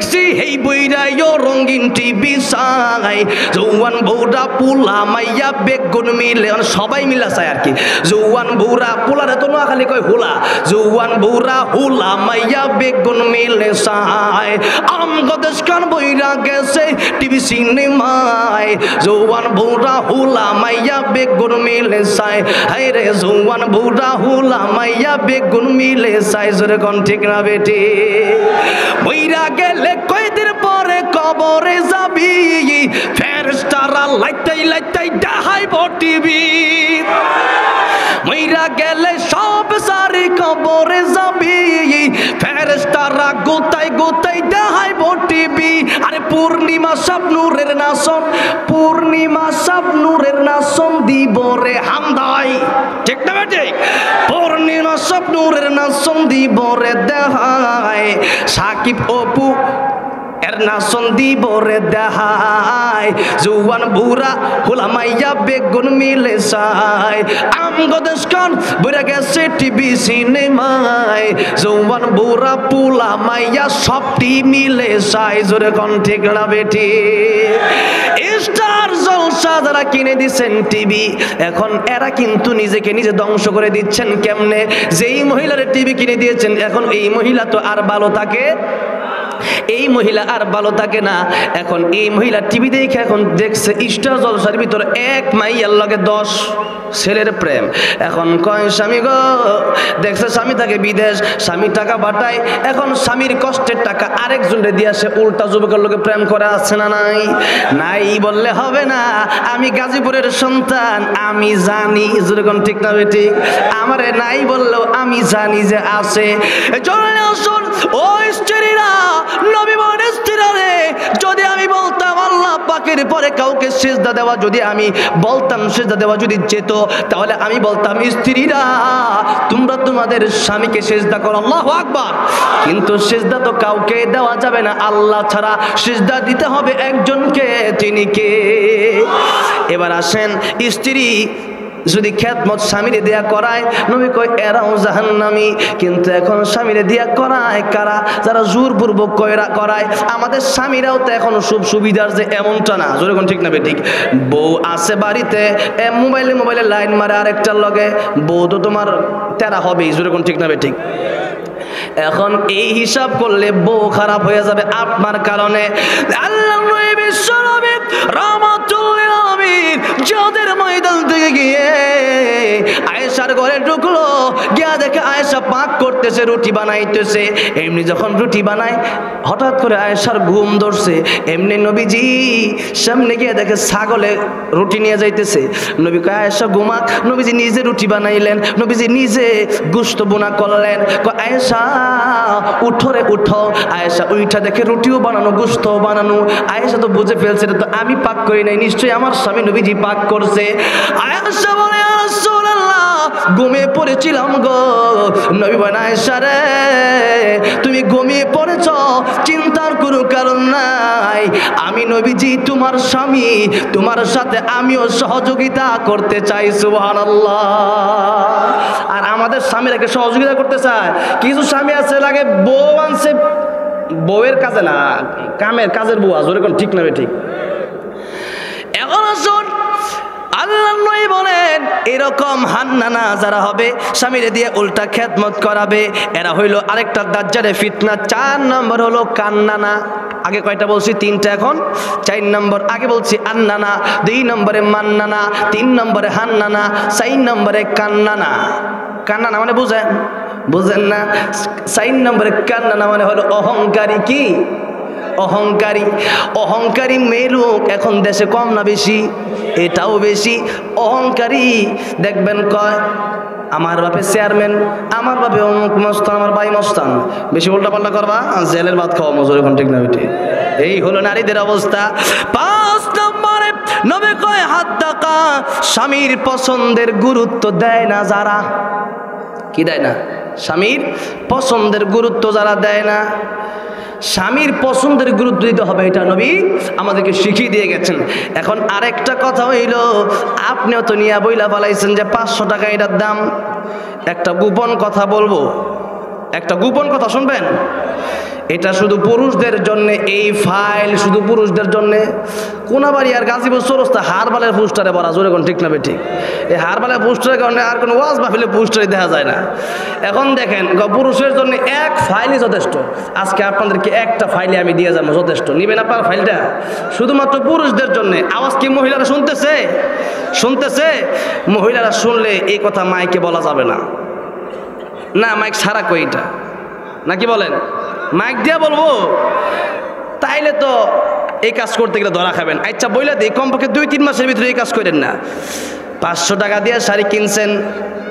দেখছি এই বইরাইও রঙিন টিভি চাই, জৌয়ান বউরা পোলা মাইয়া বেগুন মিলে, সবাই মিলা চায় আর কি। জৌয়ান বউরা পোলারে তো নোয়াখালী কয় হুলা, জৌয়ান বউরা হুলা মাইয়া বেগুন মিলে চায়। আমগদেশ কান বইরা গেছে টিভি সিনেমায়, জৌয়ান বউরা হুলা মাইয়া বেগুন মিলে চায়। হায় রে জৌয়ান বউরা হুলা মাইয়া বেগুন মিলে চায়। জোরে কোন ঠিক না বেটি? বইরা গেলে কয়দিন পরে কবরে যাবি, ফেরেশতারা লাইতাই লাইতাই দেখাইব টিভি। মইরা গেলে সব সারি কবরে যাবি, ফেরেশতারা গোতাই গোতাই দেখাইব টিভি। আরে পূর্ণিমা সব নূরের নাসন, পূর্ণিমা সব নূরের নাসন দিব রে হামদাই, ঠিক না বেটি? পূর্ণিমা সব নূরের নাসন দিব রে দেখায়, সাকিব অপু এর নাসন দিব রে দেখায়। জুয়ান বুড়া হুলা মাইয়া বেগুন মিলে চায়, আমগদেশ কান বইরা গেছে টিভি সিনেমায়, জুয়ান বুড়া পোলা মাইয়া সবটি মিলে চায়। জোরে কোন ঠিক না বেটি? স্টার জলসা যারা কিনে দিচ্ছেন টিভি, এখন এরা কিন্তু নিজেকে নিজে ধ্বংস করে দিচ্ছেন। কেমনে? যেই মহিলার টিভি কিনে দিয়েছেন, এখন এই মহিলা তো আর ভালো থাকে, এই মহিলা আর ভালো থাকে না। এখন এই মহিলা টিভি দেখে এখন দেখছে স্টার জলসার ভিতরে এক মাইয়ার লগে 10 ছেলের প্রেম। এখন কয় স্বামী গো, দেখছে স্বামী থাকে বিদেশ, স্বামী টাকা পাঠায়, এখন স্বামীর কষ্টের টাকা আরেকজনরে দিয়ে আসে, উল্টা যুবকের লোকে প্রেম করে আছে না নাই? নাই বললে হবে না। আমি গাজীপুরের সন্তান, আমি জানি। যেরকম ঠিক না বেটি? আমারে নাই বললেও আমি জানি যে আছে। ও স্ত্রীরা, নবী বলেন স্ত্রীরা রে, যদি আমি বলতাম আল্লাহ পাকের পরে কাউকে সিজদা দেওয়া, যদি আমি বলতাম সিজদা দেওয়া যদি যেত, তাহলে আমি বলতাম স্ত্রীরা তোমরা তোমাদের স্বামীকে সিজদা করো, আল্লাহু আকবার। কিন্তু সিজদা তো কাউকে দেওয়া যাবে না আল্লাহ ছাড়া, সিজদা দিতে হবে একজনকে। তিনি কে? এবার আসেন, স্ত্রী যদি খেদমত স্বামীরে দেয়া করায়, নবী কয় এরাও জাহান্নামী। কিন্তু এখন স্বামীরে দেয়া করায় কারা? যারা জোরপূর্বক করায়। আমাদের স্বামীরাও তো এখন সুবিধার যে এমনটা না। জোরে কোন ঠিক না বেঠিক? বউ আছে বাড়িতে, মোবাইলে লাইন মারে আরেকটার লগে, বউ তো তোমার তেরা হবেই। জোরে কোন ঠিক না বেঠিক? এখন এই হিসাব করলে বউ খারাপ হয়ে যাবে আপনার কারণে। আল্লাহ নবী বিশ্ব নবী রাহমাতুল লিল আলামিন যাদের ময়দান থেকে গিয়ে আয়েশার ঘরে ঢুকলো, গিয়া দেখে আয়েশা পাক করতেছে, রুটি বানাইতেছে। এমনি যখন রুটি বানায়, হঠাৎ করে আয়েশার ঘুম ধরছে। এমনি নবীজি সামনে গিয়ে দেখে ছাগলে রুটি নিয়ে যাইতেছে। নবী কয় আয়েশা ঘুমাক। নবীজি নিজে রুটি বানাইলেন, নবীজি নিজে গোশত বোনা করলেন। কয় আয়েশা উঠো রে উঠো। আয়েশা উঠা দেখে রুটিও বানানো, গোশত বানানো। আয়েশা তো বুঝে ফেলছে এটা তো আমি পাক করি নাই, নিশ্চয়ই আমার স্বামী নবীজি পাক করছে। আয়েশা বলে ইয়া রাসূলুল্লাহ, ঘুমিয়ে পড়েছিলাম গো। নবী বলেন আয়েশা রে, তুমি ঘুমিয়ে পড়েছ, চিন্তার কোনো কারণ নাই। আমি নবীজি তোমার স্বামী, তোমার সাথে আমিও সহযোগিতা করতে চাই। সুবহানাল্লাহ। আর আমাদের স্বামীরাকে সহযোগিতা করতে চায়। কিছু স্বামী আছে লাগে বউ আনছে, বউয়ের কাজে না, কাজের বউ আজ ওরকম ঠিক না ঠিক? এখন আসুন, আল্লাহ নবী বলেন এরকম হান্নানা যারা হবে, স্বামীরে দিয়ে উল্টা খেদমত করাবে, এরা হইল আরেকটা দাজ্জালে ফিতনা। 4 নম্বর হলো কান্নানা। আগে কয়টা বলছি? 3টা, এখন 4 নম্বর। আগে বলছি আন্নানা, 2 নম্বরে মান্নানা, 3 নম্বরে হান্নানা, 4 নম্বরে কান্নানা। কান্নানা মানে বুঝেন না? 4 নম্বরে কান্নানা মানে হলো অহংকারী। কি অহংকারী? অহংকারী মেয়ে লোক এখন দেশে কম না বেশি? এটাও বেশি। অহংকারী দেখবেন কয় আমার বাপে চেয়ারম্যান, আমার বাপে অমুক মস্তান, আমার ভাই মস্তান। বেশি উল্টা পাল্টা করবা, জেলের ভাত খাওয়া মজুর। এখন ঠিক না বেটি? এই হলো নারীদের অবস্থা। 5 নম্বরে নবী কয় হাত টাকা স্বামীর পছন্দের গুরুত্ব দেয় না যারা। কি দেয় না? স্বামীর পছন্দের গুরুত্ব যারা দেয় না। স্বামীর পছন্দের গুরুত্ব দিতে হবে, এটা নবী আমাদেরকে শিখিয়ে দিয়ে গেছেন। এখন আরেকটা কথা হইল, আপনিও তো নিয়া বইলা পালাইছেন যে 500 টাকা এটার দাম। একটা গোপন কথা বলবো, একটা গোপন কথা শুনবেন, এটা শুধু পুরুষদের জন্য, এই ফাইল শুধু পুরুষদের জন্য। কোনাবাড়ি আর গাজীপুর চৌরাস্তা হারবালের পোস্টারে ভরা, জোরে কোন ঠিক না বে ঠিক? এই হারবালের পোস্টারের কারণে আর কোনো ওয়াজ মাহফিলে পোস্টারে দেখা যায় না। এখন দেখেন, পুরুষের জন্য এক ফাইলই যথেষ্ট। আজকে আপনাদেরকে একটা ফাইলে আমি দিয়ে যাবো, যথেষ্ট। নিবেন আপনার ফাইলটা? শুধুমাত্র পুরুষদের জন্য। আওয়াজ কি মহিলারা শুনতেছে? শুনতেছে? মহিলারা শুনলে এই কথা মাইকে বলা যাবে না। না, মাইক ছাড়া কইটা নাকি বলেন? মাইক দিয়া বলবো? তাইলে তো এই কাজ করতে গেলে ধরা খাবেন। আচ্ছা বইলা দিই, কমপক্ষে 2-3 মাসের ভিতরে এই কাজ করেন না। 500 টাকা দিয়ে শাড়ি কিনছেন,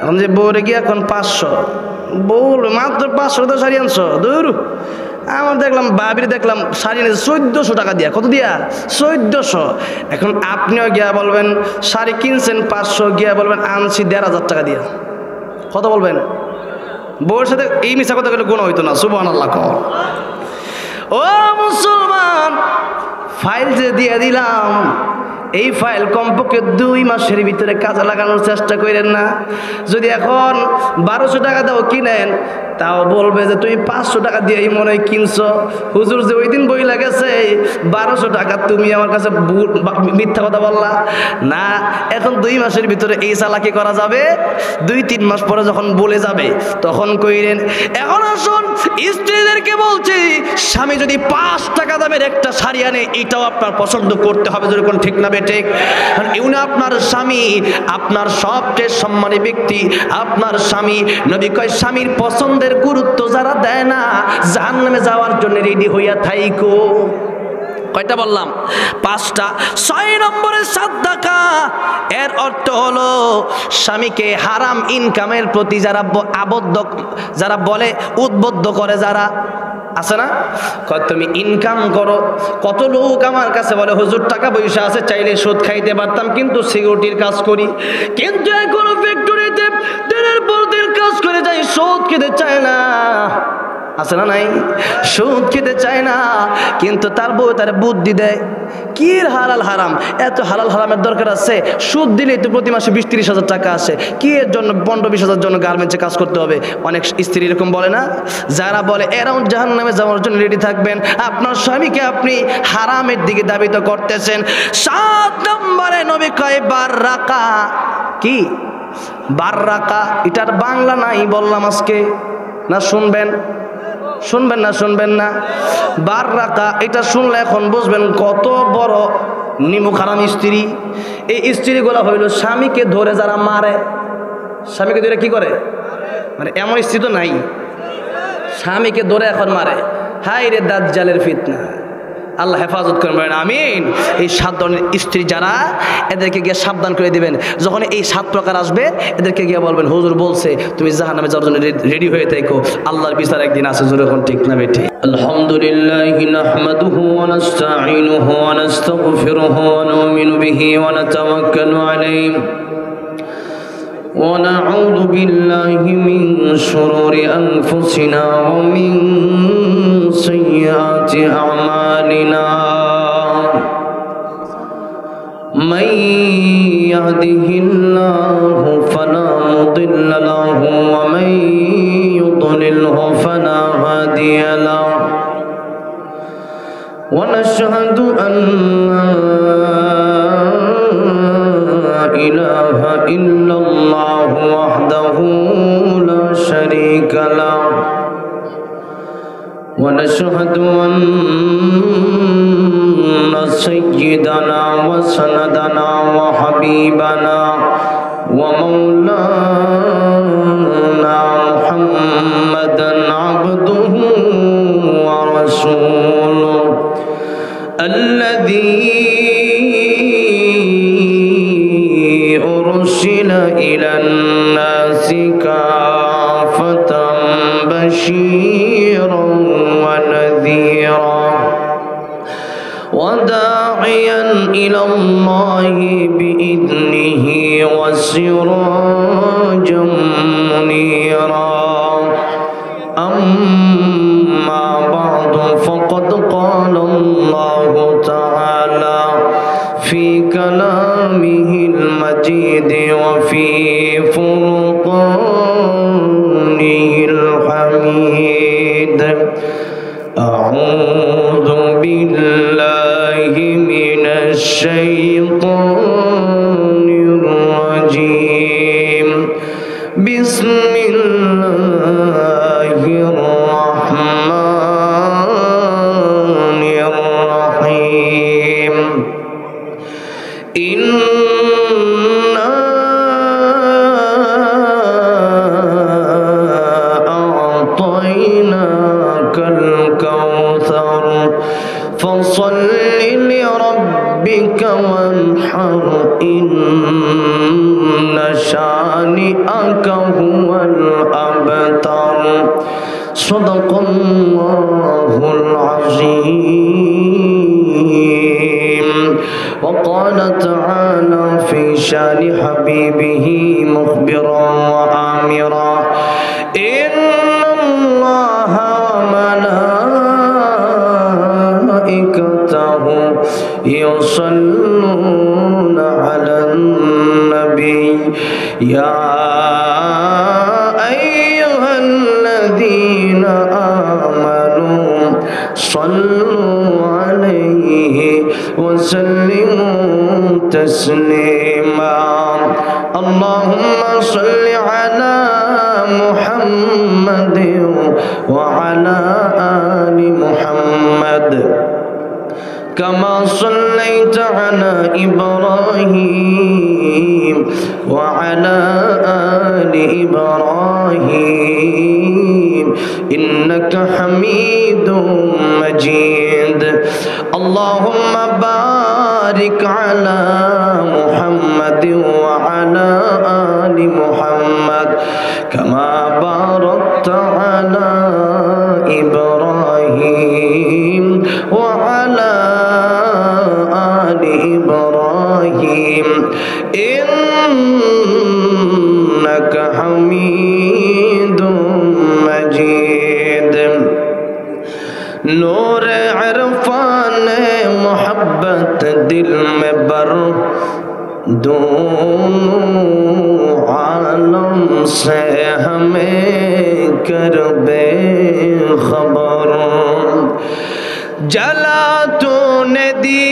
এখন যে বউরে গিয়ে এখন 500 বউল মাত্র 500 তো শাড়ি আনছো, দূর। আমার দেখলাম বাবির দেখলাম শাড়ি এনেছে 1400 টাকা দিয়া। কত দিয়া? 1400। এখন আপনিও গিয়া বলবেন শাড়ি কিনছেন 500, গিয়া বলবেন আনছি 1500 টাকা দিয়া। কত বলবেন? বউয়ের সাথে এই মিশা কথা বলে গুণ হইতো না। সুবহানাল্লাহ। ও মুসলমান, ফাইল যে দিয়ে দিলাম, এই ফাইল কমপক্ষে 2 মাসের ভিতরে কাজে লাগানোর চেষ্টা করেন না। যদি এখন 1200 টাকা দাও কিনেন, তাও বলবে যে তুমি 500 টাকা দিয়েই মনে হয় কিনছো। হুজুর যে ওই দিন বই লাগেছে 1200 টাকা, তুমি আমার কাছে মিথ্যা কথা বললা না। এখন 2 মাসের ভিতরে এই চালাকি করা যাবে। 2-3 মাস পরে যখন বলে যাবে তখন কইরেন। এখন আসুন, স্ত্রীদেরকে বলছি, স্বামী যদি 5 টাকা দামের একটা শাড়ি আনে, এটাও আপনার পছন্দ করতে হবে, যেরকম ঠিক না বেঠিক? এউনা আপনার স্বামী, আপনার সবচেয়ে সম্মানী ব্যক্তি আপনার স্বামী। নবী কয়, স্বামীর পছন্দের গুরুত্ব যারা দেয় না, জাহান্নামে যাওয়ার জন্য রেডি হইয়া থাইকো। কয়টা বললাম? 5টা। 6 নম্বরে সাদকা। এর অর্থ হলো স্বামীকে হারাম ইনকামের প্রতি যারা আবদ্ধ, যারা বলে উদ্বুদ্ধ করে, যারা আছে না, তুমি ইনকাম করো। কত লোক আমার কাছে বলে, হুজুর টাকা পয়সা আছে, চাইলে সুদ খাইতে পারতাম, কিন্তু সিকিউরিটির কাজ করি, কিন্তু এখন ফ্যাক্টরিতে দিনের পর দিন কাজ করে যাই, সুদ খেতে চায় না। আছে না নাই? সুদ খেতে চায় না, কিন্তু তার বউ তার বুদ্ধি দেয়। কি হালাল হারাম? এত হালাল হারামের দরকার আছে? সুদ দিলেই তো প্রতি মাসে 20-30 হাজার টাকা আসে। কি এর জন্য 15-20 হাজার জন্য গার্মেন্টসে কাজ করতে হবে? অনেক স্ত্রী এরকম বলে না? যারা বলে এরাও জাহান্নামে যাওয়ার জন্য রেডি থাকবেন। আপনার স্বামীকে আপনি হারামের দিকে দাবিত করতেছেন। 7 নম্বরে নবী কয় বাররাকা। কি বাররাকা? এটার বাংলা নাই বললাম আজকে, না শুনবেন? শুনবেন না? শুনবেন না? বাররাকা, এটা শুনলে এখন বুঝবেন কত বড় নিমুখ হারাম স্ত্রী। এই স্ত্রীগুলো হইল স্বামীকে ধরে যারা মারে। স্বামীকে ধরে কি করে? মানে এমন স্ত্রী তো নাই, স্বামীকে ধরে এখন মারে। হায় রে দাজ্জালের ফিতনা, আল্লাহ হেফাজত করবেন, আমিন। এই 7 ধরনের স্ত্রী যারা, এদেরকে গিয়ে সাবধান করে দিবেন। যখন এই 7 প্রকার আসবে, এদেরকে গিয়ে বলবেন, হুজুর বলছে তুমি জাহান্নামে যাওয়ার জন্য রেডি হয়ে থাকো, আল্লাহর বিচার একদিন আছে। যখন ঠিক না বেঠি? আলহামদুলিল্লাহ নাহমাদুহু ওয়া নাস্তাঈনুহু ওয়া নাস্তাগফিরুহু ওয়া নু'মিনু বিহি ওয়া নাতাওয়াক্কালু আলাইহি ونعوذ بالله من شرور أنفسنا ومن سيئات أعمالنا من يهده الله فلا مضل له ومن يضلله فلا هادي له ونشهد أن لا إله إلا الله وحده لا شريك له ونشهد أن سيدنا وسندنا وحبيبنا ومولانا محمدا عبده ورسوله الذي أرسل إلى الناس كافة بشيرا ونذيرا وداعيا إلى الله بإذنه وسراجا منيرا أما بعد فقد قال الله تعالى في كلامه المجيد وفي فرقانه الحميد بالله من الشيطان الرجيم بسم الله الرحمن الرحيم إنا أعطيناك الكوثر فصل لربك وانحر إن شانئك هو الأبتر صدق الله العظيم. وقال تعالى في شان حبيبه مخبرا وآمرا إن الله وملائكته يصلون على النبي يا أيها الذين آمنوا صلوا عليه وسلموا تسليما. اللهم صل على محمد وعلى آل محمد كما صليت على إبراهيم وعلى آل إبراهيم إنك حميد مجيد. اللهم بارك على محمد وعلى آل محمد كما باركت على إبراهيم وعلى آل إبراهيم إنك حميد مجيد. نور عرفان محبت دل میں بر دونوں عالم سے ہمیں کر بے خبر. جلا تو نے دی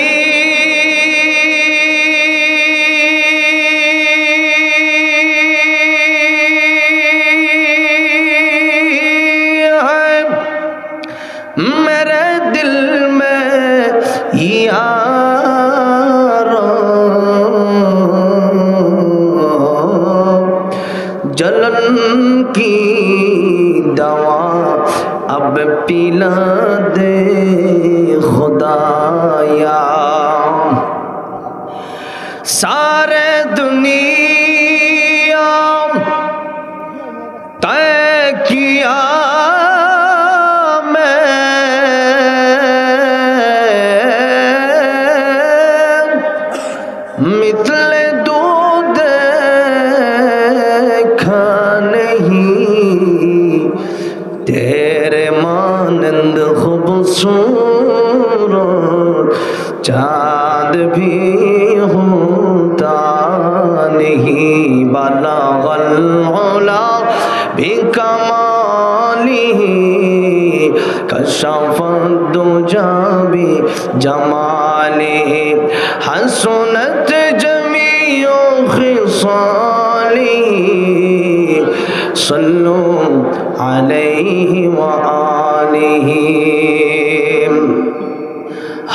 میرے دل میں جلن کی دوا اب پلا دے خدایا. سارے دنیا طے کیا مثل دودھ نہیں تیرے مانند خوبصورت چاند بھی ہوتا نہیں. بلغ العلا بکمالہ کشف الدجى بجمالہ حسنت جمیع خصالہ صلو علیہ وآلہ.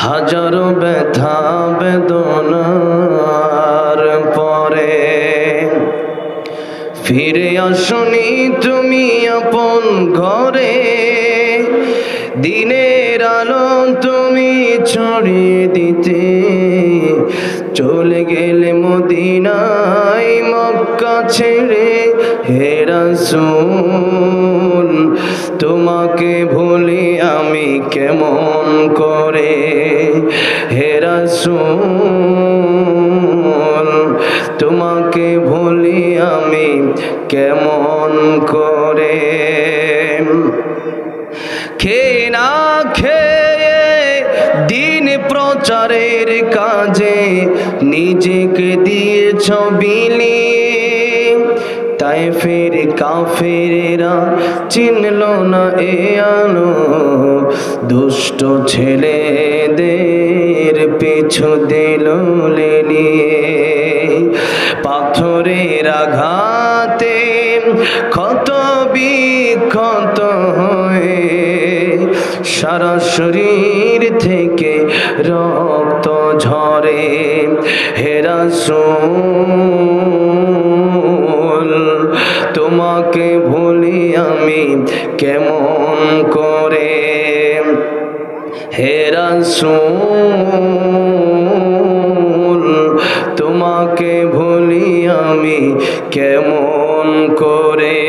হাজার ব্যথা বেদনার পরে ফিরে আসনি তুমি আপন ঘরে. দিনের আলো তুমি ছড়িয়ে দিতে চলে গেলে মদিনায় মক্কা ছেড়ে. হে রাসূল তোমাকে ভুলি আমি কেমন করে. হে রাসূল তোমাকে ভুলি আমি কেমন করে. খেয়ে না খেয়ে দিন প্রচারের কাজে নিজেকে দিয়েছ বিলিয়ে তাইফের কাফেরেরা চিনল না এ আলো, দুষ্ট ছেলেদের পিছু দিল লেলিয়ে। পাথরের আঘাতে ক্ষত বিক্ষত হয়ে সারা শরীর থেকে রক্ত ঝরে। হে রাসূল তোমাকে ভুলি আমি কেমন করে, হে রাসূল তোমাকে ভুলি আমি কেমন করে।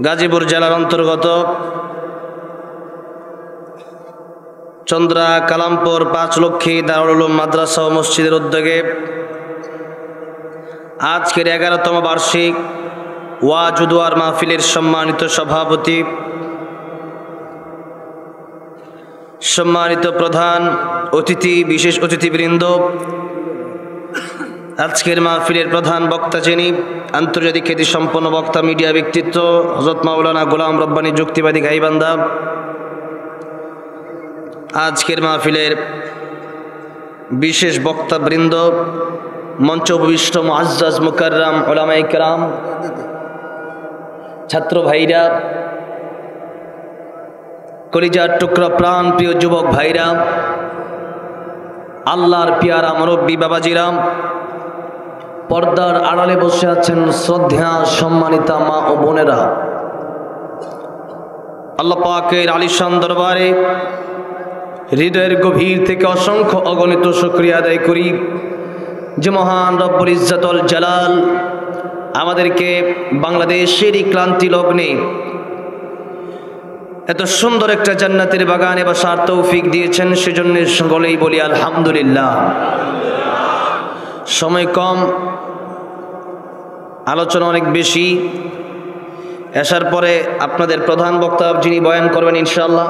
গাজীপুর জেলার অন্তর্গত চন্দ্রা কালামপুর পাঁচলক্ষী দারুল উলুম মাদ্রাসা ও মসজিদের উদ্যোগে আজকের 11তম বার্ষিক ওয়াজ ও দুয়ার মাহফিলের সম্মানিত সভাপতি, সম্মানিত প্রধান অতিথি, বিশেষ অতিথিবৃন্দ, আজকের মাহফিলের প্রধান বক্তা যিনি আন্তর্জাতিক খ্যাতিসম্পন্ন বক্তা, মিডিয়া ব্যক্তিত্ব হযরত মাওলানা গোলাম রব্বানী যুক্তিবাদী গাইবান্ধা, আজকের মাহফিলের বিশেষ বক্তাবৃন্দ, মঞ্চ উপবিষ্ট মুআজ্জাজ মুকাররম উলামায়ে কেরাম, ছাত্র ভাইরা, কলিজার টুকরা প্রাণ প্রিয় যুবক ভাইরা, আল্লাহর পিয়ারা মুরব্বী বাবাজিরা, পর্দার আড়ালে বসে আছেন শ্রদ্ধা সম্মানিতা মা ও বোনেরা, আল্লাহ পাকের আলিশান দরবারে হৃদয়ের গভীর থেকে অসংখ্য অগণিত শুকরিয়া আদায় করি যে মহান রব্বুল ইজ্জতুল জালাল আমাদেরকে বাংলাদেশের এই ক্লান্তি লগ্নে এত সুন্দর একটা জান্নাতের বাগানে বসার তৌফিক দিয়েছেন, সেজন্য সকলেই বলি আলহামদুলিল্লাহ। সময় কম, আলোচনা অনেক বেশি। আসার পরে আপনাদের প্রধান বক্তা যিনি বয়ান করবেন ইনশাআল্লাহ,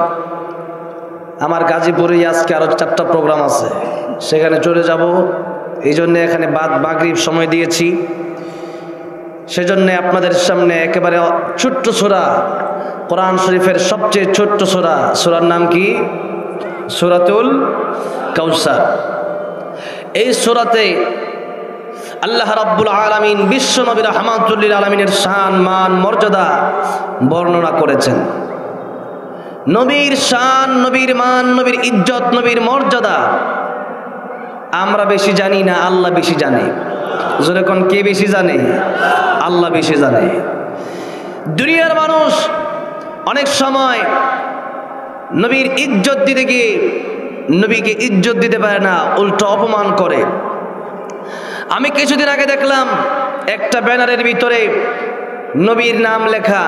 আমার গাজীপুরে আজকে আরও 4টা প্রোগ্রাম আছে, সেখানে চলে যাব। এই জন্যে এখানে মাগরিব সময় দিয়েছি, সেজন্য আপনাদের সামনে একেবারে ছোট্ট সূরা, কোরআন শরীফের সবচেয়ে ছোট্ট সূরা, সূরার নাম কি? সূরাতুল কাউসার। এই সূরাতে আল্লাহ রাব্বুল আলামিন বিশ্ব নবী রাহমাতুল লিল আলামিনের শান, মান, মর্যাদা বর্ণনা করেছেন। নবীর শান, নবীর মান, নবীর ইজ্জত, নবীর মর্যাদা আমরা বেশি জানি না, আল্লাহ বেশি জানে। যেরকম কে বেশি জানে? আল্লাহ বেশি জানে। দুনিয়ার মানুষ অনেক সময় নবীর ইজ্জত দিতে গিয়ে নবীকে ইজ্জত দিতে পারে না, উল্টো অপমান করে। আমি কিছুদিন আগে দেখলাম একটা ব্যানারের ভিতরে নবীর নাম লেখা,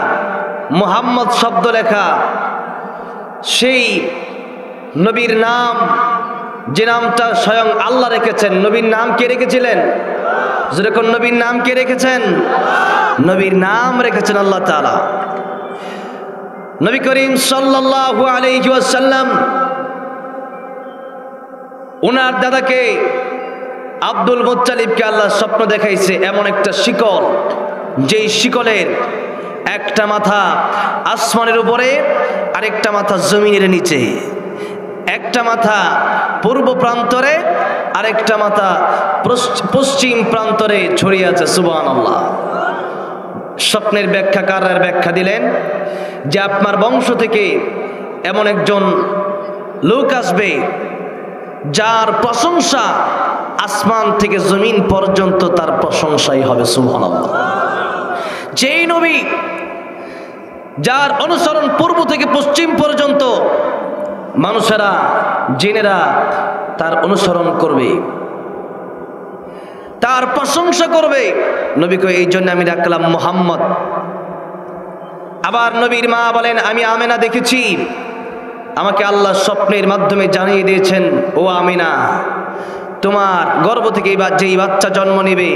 মুহাম্মদ শব্দ লেখা। সেই নবীর নাম, যে নামটা স্বয়ং আল্লাহ রেখেছেন, নবীর নাম কে রেখেছিলেন? যেরকম নবীর নাম কে রেখেছেন? নবীর নাম রেখেছেন আল্লাহ তাআলা। নবী করিম সাল্লাল্লাহু আলাইহি ওয়াসাল্লাম ওনার দাদাকে আব্দুল মুত্তালিবকে আল্লাহ স্বপ্ন দেখাইছে, এমন একটা শিকল, যেই শিকলের একটা মাথা আসমানের উপরে, আরেকটা মাথা জমিনের নিচে, একটা মাথা পূর্ব প্রান্তরে, আরেকটা মাথা পশ্চিম প্রান্তরে ছড়িয়ে আছে। সুবহানাল্লাহ। স্বপ্নের ব্যাখ্যাকারের ব্যাখ্যা দিলেন যে আপনার বংশ থেকে এমন একজন লোক আসবে যার প্রশংসা আসমান থেকে জমিন পর্যন্ত তার প্রশংসাই হবে। সুবহানাল্লাহ। যেই নবী যার অনুসরণ পূর্ব থেকে পশ্চিম পর্যন্ত মানুষেরা, জিনেরা তার অনুসরণ করবে, তার প্রশংসা করবে। নবীকে এই জন্য আমি ডাকলাম মুহাম্মদ। আবার নবীর মা বলেন, আমি আমেনা দেখেছি, আমাকে আল্লাহ স্বপ্নের মাধ্যমে জানিয়ে দিয়েছেন, ও আমিনা, তোমার গর্ভ থেকে যেই বাচ্চা জন্ম নেবে,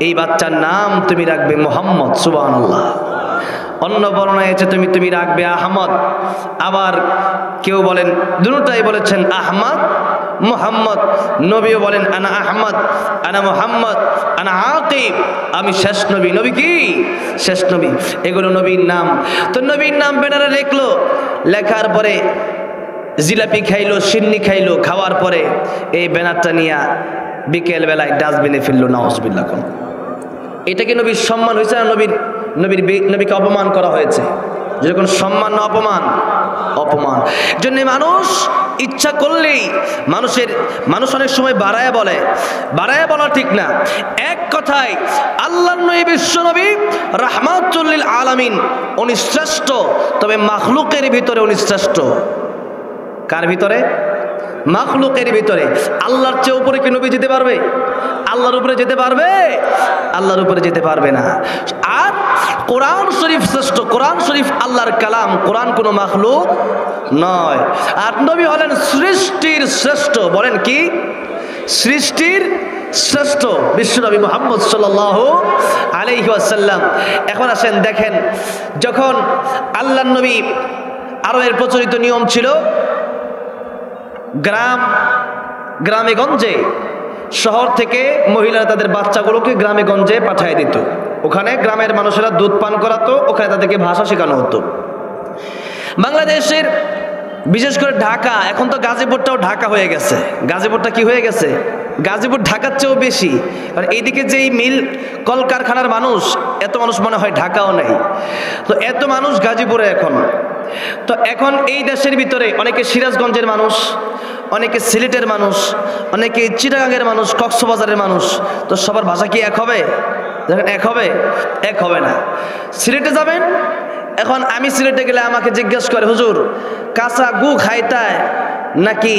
এই বাচ্চার নাম তুমি রাখবে মুহাম্মদ। সুবহানাল্লাহ। অন্য বর্ণনায় আছে তুমি রাখবে আহমদ। আবার কেউ বলেন, দুটোটাই বলেছেন আহমদ, মুহাম্মদ। নবীও বলেন আনা আহমদ, আনা মুহাম্মদ, আনা আকিব, আমি শেষ নবী। নবী কি? শেষ নবী। এগুলো নবীর নাম। তো নবীর নাম ব্যানারে লিখলো, লেখার পরে জিলাপি খাইলো, সিন্নি খাইলো, খাওয়ার পরে এই ব্যানারটা নিয়ে বিকেল বেলায় ডাস্টবিনে ফেললো। নাউজুবিল্লাহ। এটা কি নবীর সম্মান হয়েছে না নবীকে অপমান করা হয়েছে? যখন সম্মান না অপমান? অপমান। জন্য মানুষ ইচ্ছা করলেই মানুষ অনেক সময় বাড়ায় বলা ঠিক না। এক কথায় আল্লাহর নবী, বিশ্ব নবী রাহমাতুল লিল আলামিন, উনি শ্রেষ্ঠ। তবে মাখলুকের ভিতরে উনি শ্রেষ্ঠ। কার ভিতরে? মাখলুকের ভিতরে। আল্লাহর চেয়ে উপরে কি নবী যেতে পারবে? আল্লাহর উপরে যেতে পারবে? আল্লাহর উপরে যেতে পারবে না। আর কোরআন শরীফ শ্রেষ্ঠ। কোরআন শরীফ আল্লাহর কালাম। কোরআন কোনো মাখলুক নয়। আর নবী হলেন সৃষ্টির শ্রেষ্ঠ। বলেন কি? সৃষ্টির শ্রেষ্ঠ বিশ্বনবী মুহাম্মদ সাল্লাল্লাহু আলাইহি ওয়াসাল্লাম। এখন আসেন দেখেন, যখন আল্লাহর নবী, আরবের প্রচলিত নিয়ম ছিল গ্রামে গঞ্জে, শহর থেকে মহিলারা তাদের বাচ্চাগুলোকে গ্রামে গঞ্জে পাঠিয়ে দিত। ওখানে গ্রামের মানুষেরা দুধ পান করাতো, ওখানে তাদেরকে ভাষা শেখানো হতো। বাংলাদেশের বিশেষ করে ঢাকা, এখন তো গাজীপুরটাও ঢাকা হয়ে গেছে। গাজীপুরটা কি হয়ে গেছে? গাজীপুর ঢাকার চেয়েও বেশি। আর এইদিকে যেই মিল কলকারখানার মানুষ, এত মানুষ মনে হয় ঢাকাও নেই। তো এত মানুষ গাজীপুরে এখন। তো এখন এই দেশের ভিতরে অনেকে সিরাজগঞ্জের মানুষ, অনেকে সিলেটের মানুষ, অনেকে চিটাগাংয়ের মানুষ, কক্সবাজারের মানুষ। তো সবার ভাষা কি এক হবে? দেখেন, এক হবে? এক হবে না। সিলেটে যাবেন, এখন আমি সিলেটে গেলে আমাকে জিজ্ঞেস করে, হুজুর কাঁচা গু খাইতায় নাকি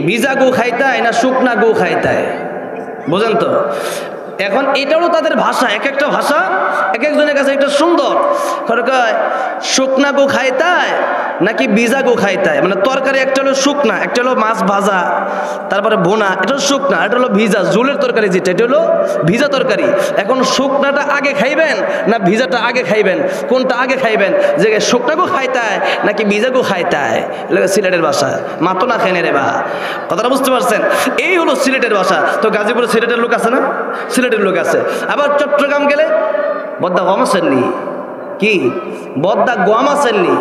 ভিজা গু খাইতায় না শুকনা গু খাইতায়? বোঝেন তো? এখন এটাও তাদের ভাষা, এক একটা ভাষা এক একজনের কাছে একটা সুন্দর। শুকনা গু খাইতায় নাকি ভিজা গু খাইতায়, মানে তরকারি একটা হলো শুকনা, একটা হলো মাছ ভাজা, তারপরে বোনা, এটা হলো শুকনা, এটা হলো ভিজা, ঝোলের তরকারি যেটা, এটা হলো ভিজা তরকারি। এখন শুকনাটা আগে খাইবেন না ভিজাটা আগে খাইবেন? কোনটা আগে খাইবেন? যে শুকনা গু খাইতায় নাকি ভিজা গু খাইতায়? সিলেটের ভাষা। মাতো না খেনে রে বা, কথাটা বুঝতে পারছেন? এই হলো সিলেটের ভাষা। তো গাজীপুরে সিলেটের লোক আছে না? সিলেটের লোক আছে। আবার চট্টগ্রাম গেলে বদ্দা গম আসেননি, কি বদ্দা গম আসেননি,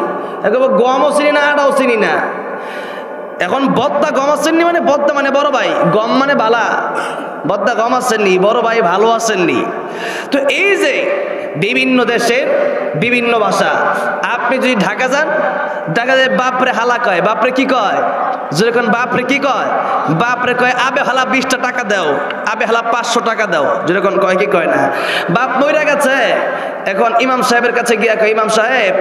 গমও চিনি না, আটাও চিনি না। এখন বদ্দা গম আসেননি মানে বদ্দা মানে বড় ভাই, গম মানে বালা। বদ্দা গম আসেননি, বড় ভাই ভালো আসেননি। তো এই যে বিভিন্ন দেশের বিভিন্ন ভাষা। আপনি যদি ঢাকা যান, ঢাকা যায় বাপরে হালা কয়। বাপরে কি কয়? যখন বাপরে কি কয়? বাপরে কয় আবে হালা 20টা টাকা দাও, আবে হালা 500 টাকা দাও। যেরকম কয় কি কয় না? বাপ মইরা গেছে, এখন ইমাম সাহেবের কাছে গিয়া কয়, ইমাম সাহেব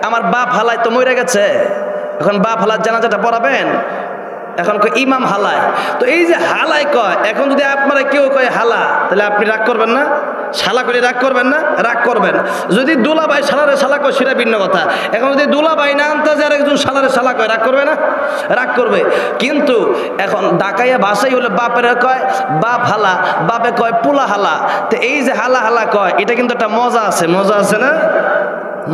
আমার বাপ হালায় তো মইরা গেছে, এখন বাপ হালার জানাজাটা পড়াবেন। এখন কয় ইমাম হালায়। তো এই যে হালায় কয়, এখন যদি আপনারা কেউ কয় হালা, তাহলে আপনি রাগ করবেন না? শালা করে রাগ করবেন না? রাগ করবেন। যদি দুলাভাই শালারে শালা কয় সেটা ভিন্ন কথা। এখন যদি দুলাভাই না আনতে যে আরেকজন শালারে শালা কয়, রাগ করবে না? রাগ করবে। কিন্তু এখন ডাকাইয়া ভাষাই হলে বাপের কয় বাপ হালা, বাপে কয় পোলা হালা। তো এই যে হালা হালা কয়, এটা কিন্তু একটা মজা আছে। মজা আছে না?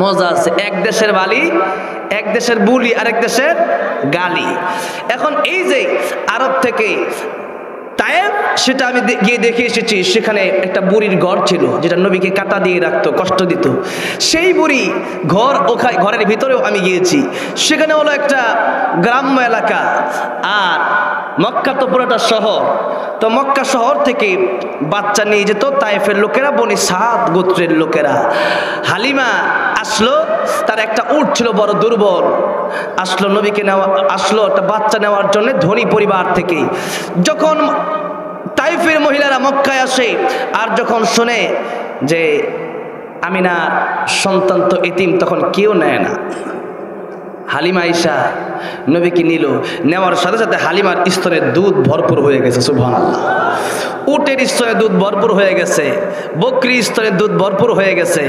মজা আছে। এক দেশের বালি, এক দেশের বুলি, আরেক দেশের গালি। এখন এই যে আরব থেকে তায়েব, সেটা আমি গিয়ে দেখে এসেছি। সেখানে একটা বুড়ির ঘর ছিল, যেটা নবীকে কাটা দিয়ে রাখতো, কষ্ট দিত। সেই বুড়ি ঘর, ওখানে ঘরের ভিতরেও আমি গিয়েছি। সেখানে হলো একটা গ্রাম্য এলাকা। আর মক্কা তো পুরোটা শহর। তো মক্কা শহর থেকে বাচ্চা নিয়ে যেত তায়েফের লোকেরা, বনি সাদ গোত্রের লোকেরা। হালিমা আসলো, তার একটা উট ছিল বড় দুর্বল, আসলো নবীকে নেওয়া, আসলো একটা বাচ্চা নেওয়ার জন্য ধনী পরিবার থেকে। যখন তাইফের মহিলারা মক্কায় আসে, আর যখন শোনে যে আমিনার সন্তান তো এতিম, তখন কেউ নেয় না। হালিমা আয়েশা নবীকে নিল, নেওয়ার সাথে সাথে হালিমার স্তনের দুধ ভরপুর হয়ে গেছে। সুবহানাল্লাহ। উটের স্তনে দুধ ভরপুর হয়ে গেছে, বকরি স্তনে দুধ ভরপুর হয়ে গেছে।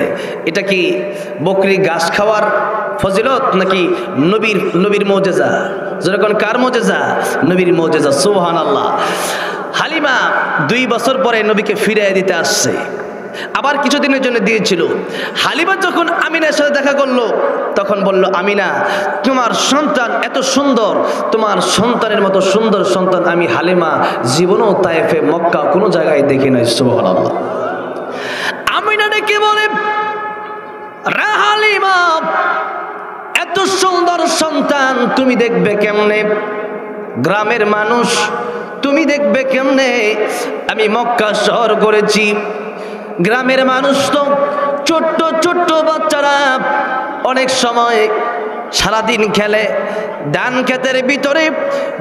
এটা কি বকরি ঘাস খাওয়ার ফজিলত নাকি নবীর মুজিজা? যেরকম কার মুজিজা? নবীর মুজিজা। সুবহানাল্লাহ। হালিমা 2 বছর পরে নবীকে ফিরিয়ে দিতে আসছে। আবার কিছুদিনের জন্য দিয়েছিল। হালিমা যখন আমিনার সাথে দেখা করলো তখন বলল, আমিনা তোমার সন্তান এত সুন্দর, তোমার সন্তানের মতো সুন্দর সন্তান আমি হালিমা জীবনও তায়েফে মক্কা কোনো জায়গায় দেখি নাই। সুবহানাল্লাহ। আমিনা ডেকে বলে, রে হালিমা এত সুন্দর সন্তান তুমি দেখবে কেমনে? গ্রামের মানুষ তুমি দেখবে কেমনে? আমি মক্কা শহর করেছি, গ্রামের মানুষ তো ছোট্ট ছোট্ট বাচ্চারা অনেক সময় সারাদিন খেলে, ধান ক্ষেতের ভিতরে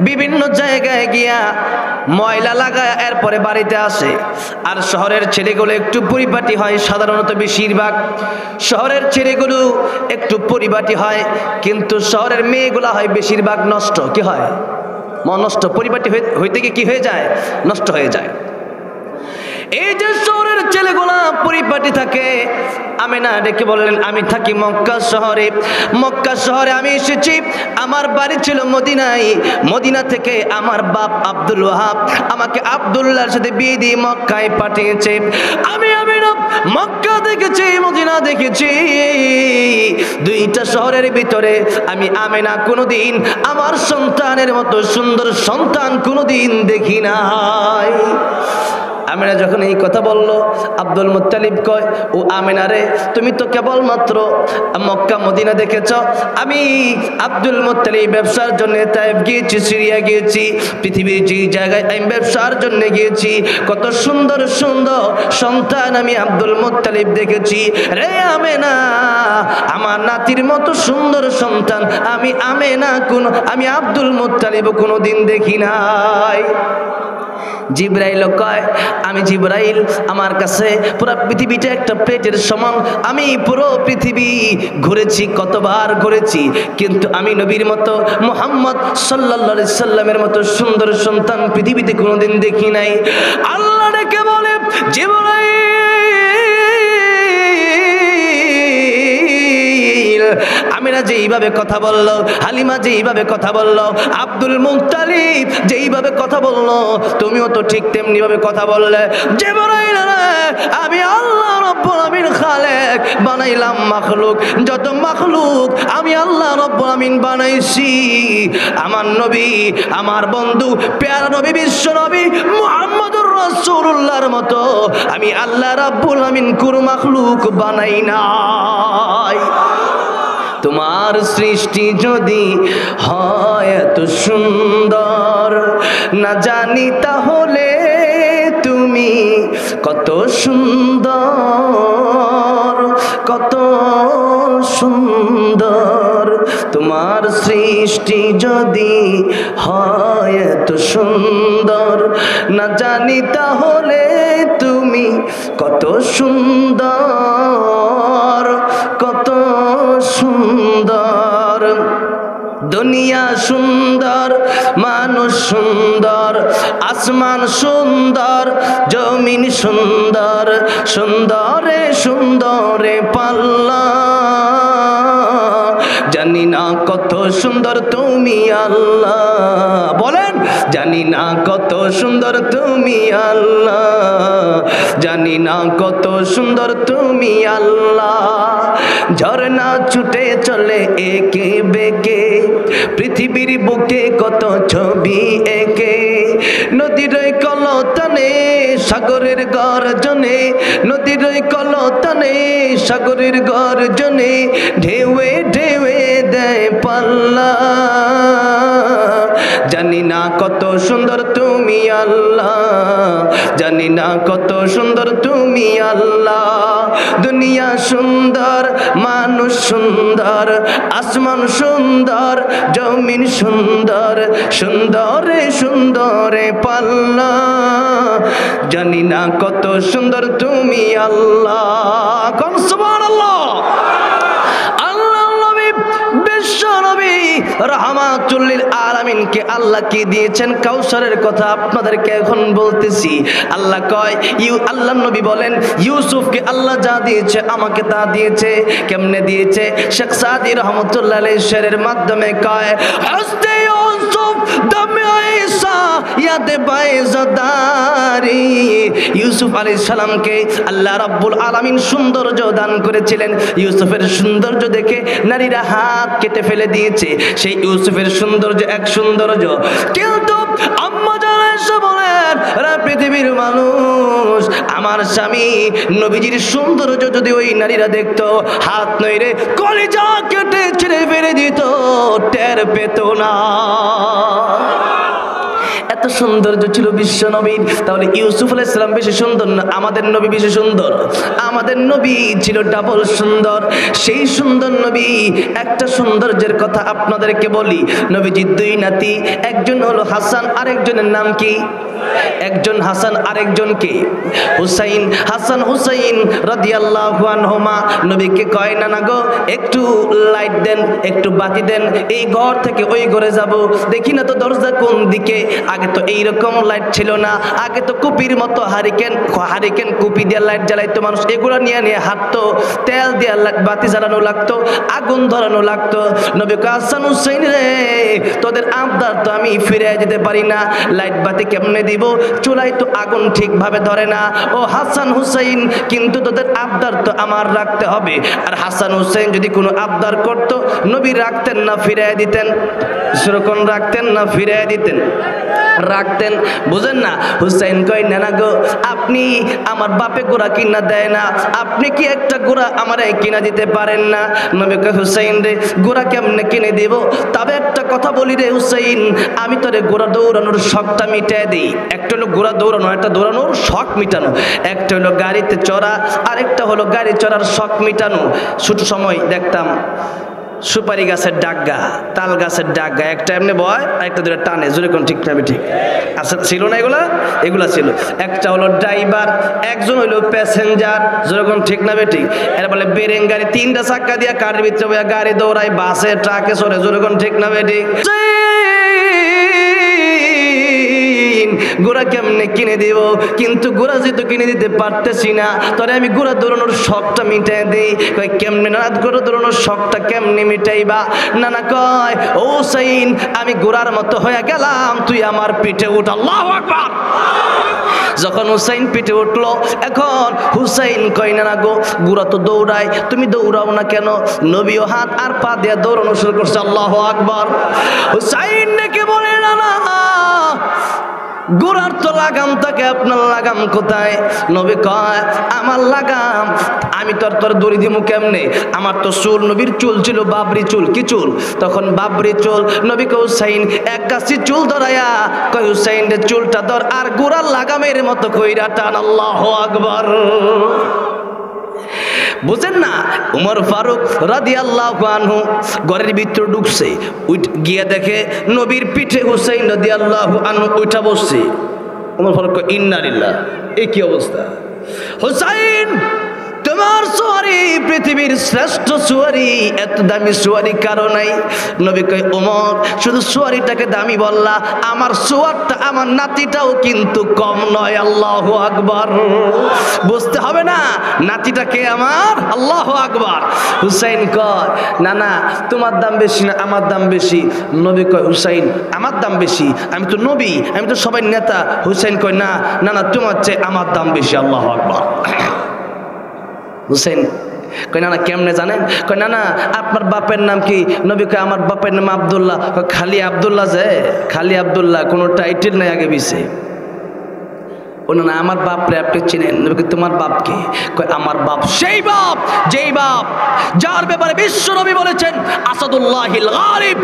বিভিন্ন জায়গায় গিয়া ময়লা লাগায় এরপরে বাড়িতে আসে। আর শহরের ছেলেগুলো একটু পরিপাটি হয়, সাধারণত বেশিরভাগ শহরের ছেলেগুলো একটু পরিপাটি হয়, কিন্তু শহরের মেয়েগুলা হয় বেশিরভাগ নষ্ট। কি হয়? নষ্ট। পরিপাটি হইতে গিয়ে কি হয়ে যায়? নষ্ট হয়ে যায়। এই যে শহরের ছেলেগুলা পরিপাটি থাকে, আমিনা ডেকে বললেন, আমি থাকি মক্কা শহরে, মক্কা শহরে আমি এসেছি, আমার বাড়ি ছিল মদিনায়, মদিনা থেকে আমার বাপ আব্দুল ওয়াহাব আমাকে আব্দুল্লাহর সাথে বিয়ে দিয়ে মক্কায় পাঠিয়েছে। আমি আমিনা মক্কা দেখেছি, মদিনা দেখেছি, দুইটা শহরের ভিতরে আমি আমিনা কোনোদিন আমার সন্তানের মতো সুন্দর সন্তান কোনোদিন দেখি নাই। আমিনা যখন এই কথা বলল, আব্দুল মুত্তালিব কয়, ও আমিনা রে, তুমি তো কেবলমাত্র মক্কা মদিনা দেখেছ, আমি আব্দুল মুত্তালিব ব্যবসার জন্য তায়েফ গিয়েছি, সিরিয়া গিয়েছি, পৃথিবীর যে জায়গায় আমি ব্যবসার জন্য গিয়েছি, কত সুন্দর সুন্দর সন্তান আমি আব্দুল মুত্তালিব দেখেছি। রে আমিনা, আমার নাতির মতো সুন্দর সন্তান আমি আব্দুল মুত্তালিব কোনোদিন দেখি নাই। জিব্রাইল কয়, আমি জিব্রাইল, আমার কাছে পুরো পৃথিবীটা একটা প্লেটের সমান, আমি পুরো পৃথিবী ঘুরেছি, কতবার ঘুরেছি, কিন্তু আমি নবীর মতো মুহাম্মদ সাল্লাল্লাহু আলাইহি সাল্লামের মতো সুন্দর সন্তান পৃথিবীতে কোনোদিন দেখি নাই। আল্লাহ ডেকে বলে, জিব্রাইল, আমিনা যেইভাবে কথা বলল, হালিমা যেইভাবে কথা বলল, আব্দুল মুত্তালিব যেইভাবে কথা বলল, তুমিও তো ঠিক তেমনি ভাবে কথা বললে। জিবরাইল, আমি আল্লাহ রাব্বুল আমিন খালেক বানাইলাম মাখলুক, যত মাখলুক আমি আল্লাহ রাব্বুল আমিন বানাইছি, আমার নবী, আমার বন্ধু, প্যারা নবী, বিশ্ব নবী মুহাম্মদুর রাসূলুল্লাহর মতো আমি আল্লাহ রাব্বুল আমিন কোনো মাখলুক বানাই নাই। তোমার সৃষ্টি যদি হয় এত সুন্দর, না জানি তাহলে তুমি কত সুন্দর, কত সুন্দর। তোমার সৃষ্টি যদি হয় এত সুন্দর, না জানি তাহলে তুমি কত সুন্দর, কত সুন্দর। দুনিয়া সুন্দর, মানুষ সুন্দর, আসমান সুন্দর, জমিন সুন্দর, সুন্দরে সুন্দরে পাল্লা, জানি না কত সুন্দর তুমি আল্লাহ। বলেন, জানি না কত সুন্দর তুমি আল্লাহ, জানি না কত সুন্দর তুমি আল্লাহ। ঝর্ণা ছুটে চলে একে বেঁকে, পৃথিবীর বুকে কত ছবি একে, নদীর কলতানে সাগরের গর্জনে, নদীর কলতানে সাগরের গর্জনে, ঢেউয়ে ঢেউয়ে দেয় পাল্লা, জানি না কত সুন্দর তুমি আল্লাহ, জানি না কত সুন্দর তুমি আল্লাহ। দুনিয়া সুন্দর, মানুষ সুন্দর, আসমান সুন্দর, জমিন সুন্দর, সুন্দরে সুন্দরে পাল্লা, জানি না কত সুন্দর তুমি আল্লাহ। কোন সুবহানাল্লাহ। রাহমাতুল লিল আলামিনকে আল্লাহ কি দিয়েছেন? কাউসারের কথা আপনাদেরকে এখন বলতেছি। আল্লাহ কয়, আল্লাহ নবী বলেন, ইউসুফকে আল্লাহ যা দিয়েছে আমাকে তা দিয়েছে। কেমনে দিয়েছে? শেখ সাদি রহমাতুল্লাহ আলাইহি শেরের মাধ্যমে কয়, হযরত ইউসুফ দমে ঈসা ইয়াদে বাইজাদারি। ইউসুফ আলাইহিস সালামকে আল্লাহ রাব্বুল আলামিন সৌন্দর্য দান করেছিলেন। ইউসুফের সৌন্দর্য দেখে নারীরা হাত কেটে ফেলে দিয়েছে। সেই ইউসুফের সৌন্দর্য এক সৌন্দর্য, কিন্তু আম্মা জানা এসে বলেন, রে পৃথিবীর মানুষ, আমার স্বামী নবীজির সৌন্দর্য যদি ওই নারীরা দেখতো, হাত নইরে কলিজা কেটে ছিঁড়ে ফেলে দিত, টের পেত না। এত সৌন্দর্য ছিল বিশ্ব নবীর। তাহলে ইউসুফ আলাইহিস সালাম বেশি সুন্দর না আমাদের নবী বেশি সুন্দর? আমাদের নবী ছিল ডাবল সুন্দর। সেই সুন্দর নবী, একটা সৌন্দর্যের কথা আপনাদেরকে বলি। নবীজির দুই নাতি, একজন হলো হাসান, আরেকজনের নাম কি? একজন হাসান, আরেকজন কে? হুসাইন। হাসান হুসাইন রাদিয়াল্লাহু আনহুমা নবীকে কয়, না না গো, একটু লাইট দেন, একটু বাতি দেন, এই ঘর থেকে ওই ঘরে যাব, দেখি না তো দরজা কোন দিকে। আগে তো এইরকম লাইট ছিল না, আগে তো কুপির মতো হারিকেন কুপি দিয়ে লাইট জ্বালাইতো মানুষ, এগুলো নিয়ে নিয়ে হাঁটতো, তেল দিয়ে বাতি জ্বালানো লাগতো, আগুন ধরানো লাগতো। নবী কয়, হাসান হুসাইন রে, তোদের আবদার তো আমি ফিরে যেতে পারি না, লাইট বাতি কেমনে দিব, চুলাই তো আগুন ঠিকভাবে ধরে না। ও হাসান হুসাইন, কিন্তু তোদের আবদার তো আমার রাখতে হবে। আর হাসান হুসাইন যদি কোনো আবদার করত, নবী রাখতেন না ফিরিয়ে দিতেন? সেরকম রাখতেন না ফিরিয়ে দিতেন? রাখতেন। বুঝেন না? হুসাইন কয়, না না গো, আপনি আমার বাপে গোড়া কিনা দেয় না, আপনি কি একটা গোড়া আমারে কিনা দিতে পারেন না? নবী কয়, হুসাইন রে, গোড়া কেমনে কিনে দেব? তবে একটা কথা বলি রে হুসাইন, আমি তোরে গোড়া দৌড়ানোর শখটা মিটাই দিই। একটা হলো গোড়া দৌড়ানো, একটা দৌড়ানোর শখ মিটানো। একটা হলো গাড়িতে চড়া, আরেকটা হলো গাড়ি চড়ার শখ মিটানো। ছোট সময় দেখতাম সুপারি গাছের ডাগা, তাল গাছের ডাগা, একটা এমনি বয়, একটা দুটো টানে, জোরে কোন ঠিক না? ঠিক আচ্ছা, ছিল না এগুলা? এগুলা ছিল। একটা হলো ড্রাইভার, একজন হইলো প্যাসেঞ্জার, জোরে কোন ঠিক না? ঠিক। এর বলে বেরেং গাড়ি, তিনটা চাক্কা দিয়া কারের ভিতরে গাড়ি দৌড়ায়, বাসে ট্রাকে চড়ে, জোরে কোন ঠিক না? ঠিক। গোড়া কেমনে কিনে দিব? কিন্তু গোড়া যেহেতু কিনে দিতে পারতেছি না, তবে আমি গোড়া দৌড়ানোর শখটা মিটাই দিই। কয় কেমনে? না গোড়া দৌড়ানোর শখটা কেমনে মিটাইবা? নানা কয়, ও হুসাইন, আমি গোড়ার মতো হয়ে গেলাম, তুই আমার পিঠে উঠ। আল্লাহু আকবার। যখন হুসাইন পিঠে উঠলো, এখন হুসাইন কয়, না গো, গোড়া তো দৌড়ায়, তুমি দৌড়াও না কেন? নবীও হাত আর পা দিয়ে দৌড়ানো শুরু করছে। আল্লাহু আকবার। হুসাইন ডেকে বলে, না না, গোড়ার তো লাগাম থাকে, আপনার লাগাম কোথায়? নবী কয়, আমার লাগাম আমি তোর দড়ি দিমু কেমনে? আমার তো চুল, নবীর চুল ছিল বাবরি চুল। কি চুল? তখন বাবরি চুল। নবী কয়, হুসাইন এক গাছি চুল ধরাইয়া কয়, হুসাইন রে, চুলটা ধর আর গোড়ার লাগামের মতো কইরা টান। আল্লাহু আকবার। বুঝেন না? উমর ফারুক রাদিয়াল্লাহু আনহু ঘরের ভিতরে ঢুকছে, গিয়ে দেখে নবীর পিঠে হুসাইন রাদিয়াল্লাহু আনহু উঠা বসছে। উমর ফারুক কয়, ইন্না লিল্লাহ, এই কি অবস্থা? হুসাইন, তোমার সুয়ারি পৃথিবীর শ্রেষ্ঠ সুয়ারি, এত দামি সুয়ারি কারো নাই। নবী কয়, ওমর, শুধু সুয়ারিটাকে দামি বললা, আমার সুয়ারটা, আমার নাতিটাও কিন্তু কম নয়। আল্লাহু আকবার। বুঝতে হবে না নাতিটাকে আমার? আল্লাহু আকবার। হুসাইন কয়, না না, তোমার দাম বেশি না আমার দাম বেশি। নবী কয়, হুসাইন আমার দাম বেশি, আমি তো নবী, আমি তো সবাই নেতা। হুসাইন কয়, না না না, তোমার চেয়ে আমার দাম বেশি। আল্লাহু আকবার। হুসেন কয়, না না, কেমনে জানেন? কয়, না না, আপনার বাপের নাম কি? নবী কয়, আমার বাপের নাম আব্দুল্লাহ। খালি আব্দুল্লাহ? যে খালি আব্দুল্লাহ, কোনো টাইটেল নাই আগে পিছে। ও না, আমার বাপরে আপনি চিনেন? নবী কয়, তোমার বাপকে? কয়, আমার বাপ সেই বাপ, যেই বাপ যার ব্যাপারে বিশ্ব নবী বলেছেন আসাদুল্লাহিল গালিব,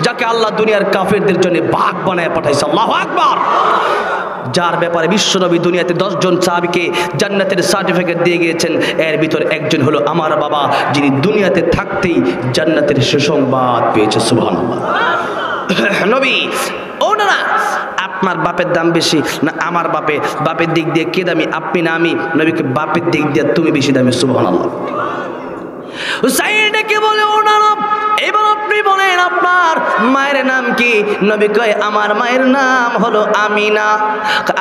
যাকে আল্লাহ দুনিয়ার কাফেরদের জন্য বাঘ বানায় পাঠাইছে। আল্লাহু আকবার। যার ব্যাপারে বিশ্বনবী দুনিয়াতে 10 জন সাহাবীকে জান্নাতের সার্টিফিকেট দিয়ে গিয়েছেন, এর ভিতর একজন হলো আমার বাবা, যিনি দুনিয়াতে থাকতেই জান্নাতের সুসংবাদ পেয়েছে। সুবহানাল্লাহ। নবী, ও না না, আপনার বাপের দাম বেশি না আমার বাপের দিক দিয়ে কে দামি, আপনি না আমি? নবীকে, বাপের দিক দিয়ে তুমি বেশি দামি। সুবহানাল্লাহ। হুসাইন ডেকে বলে, ও না না, এবার আপনি বলেন আপনার মায়ের নাম কি? নবী কয় আমার মায়ের নাম হলো আমিনা।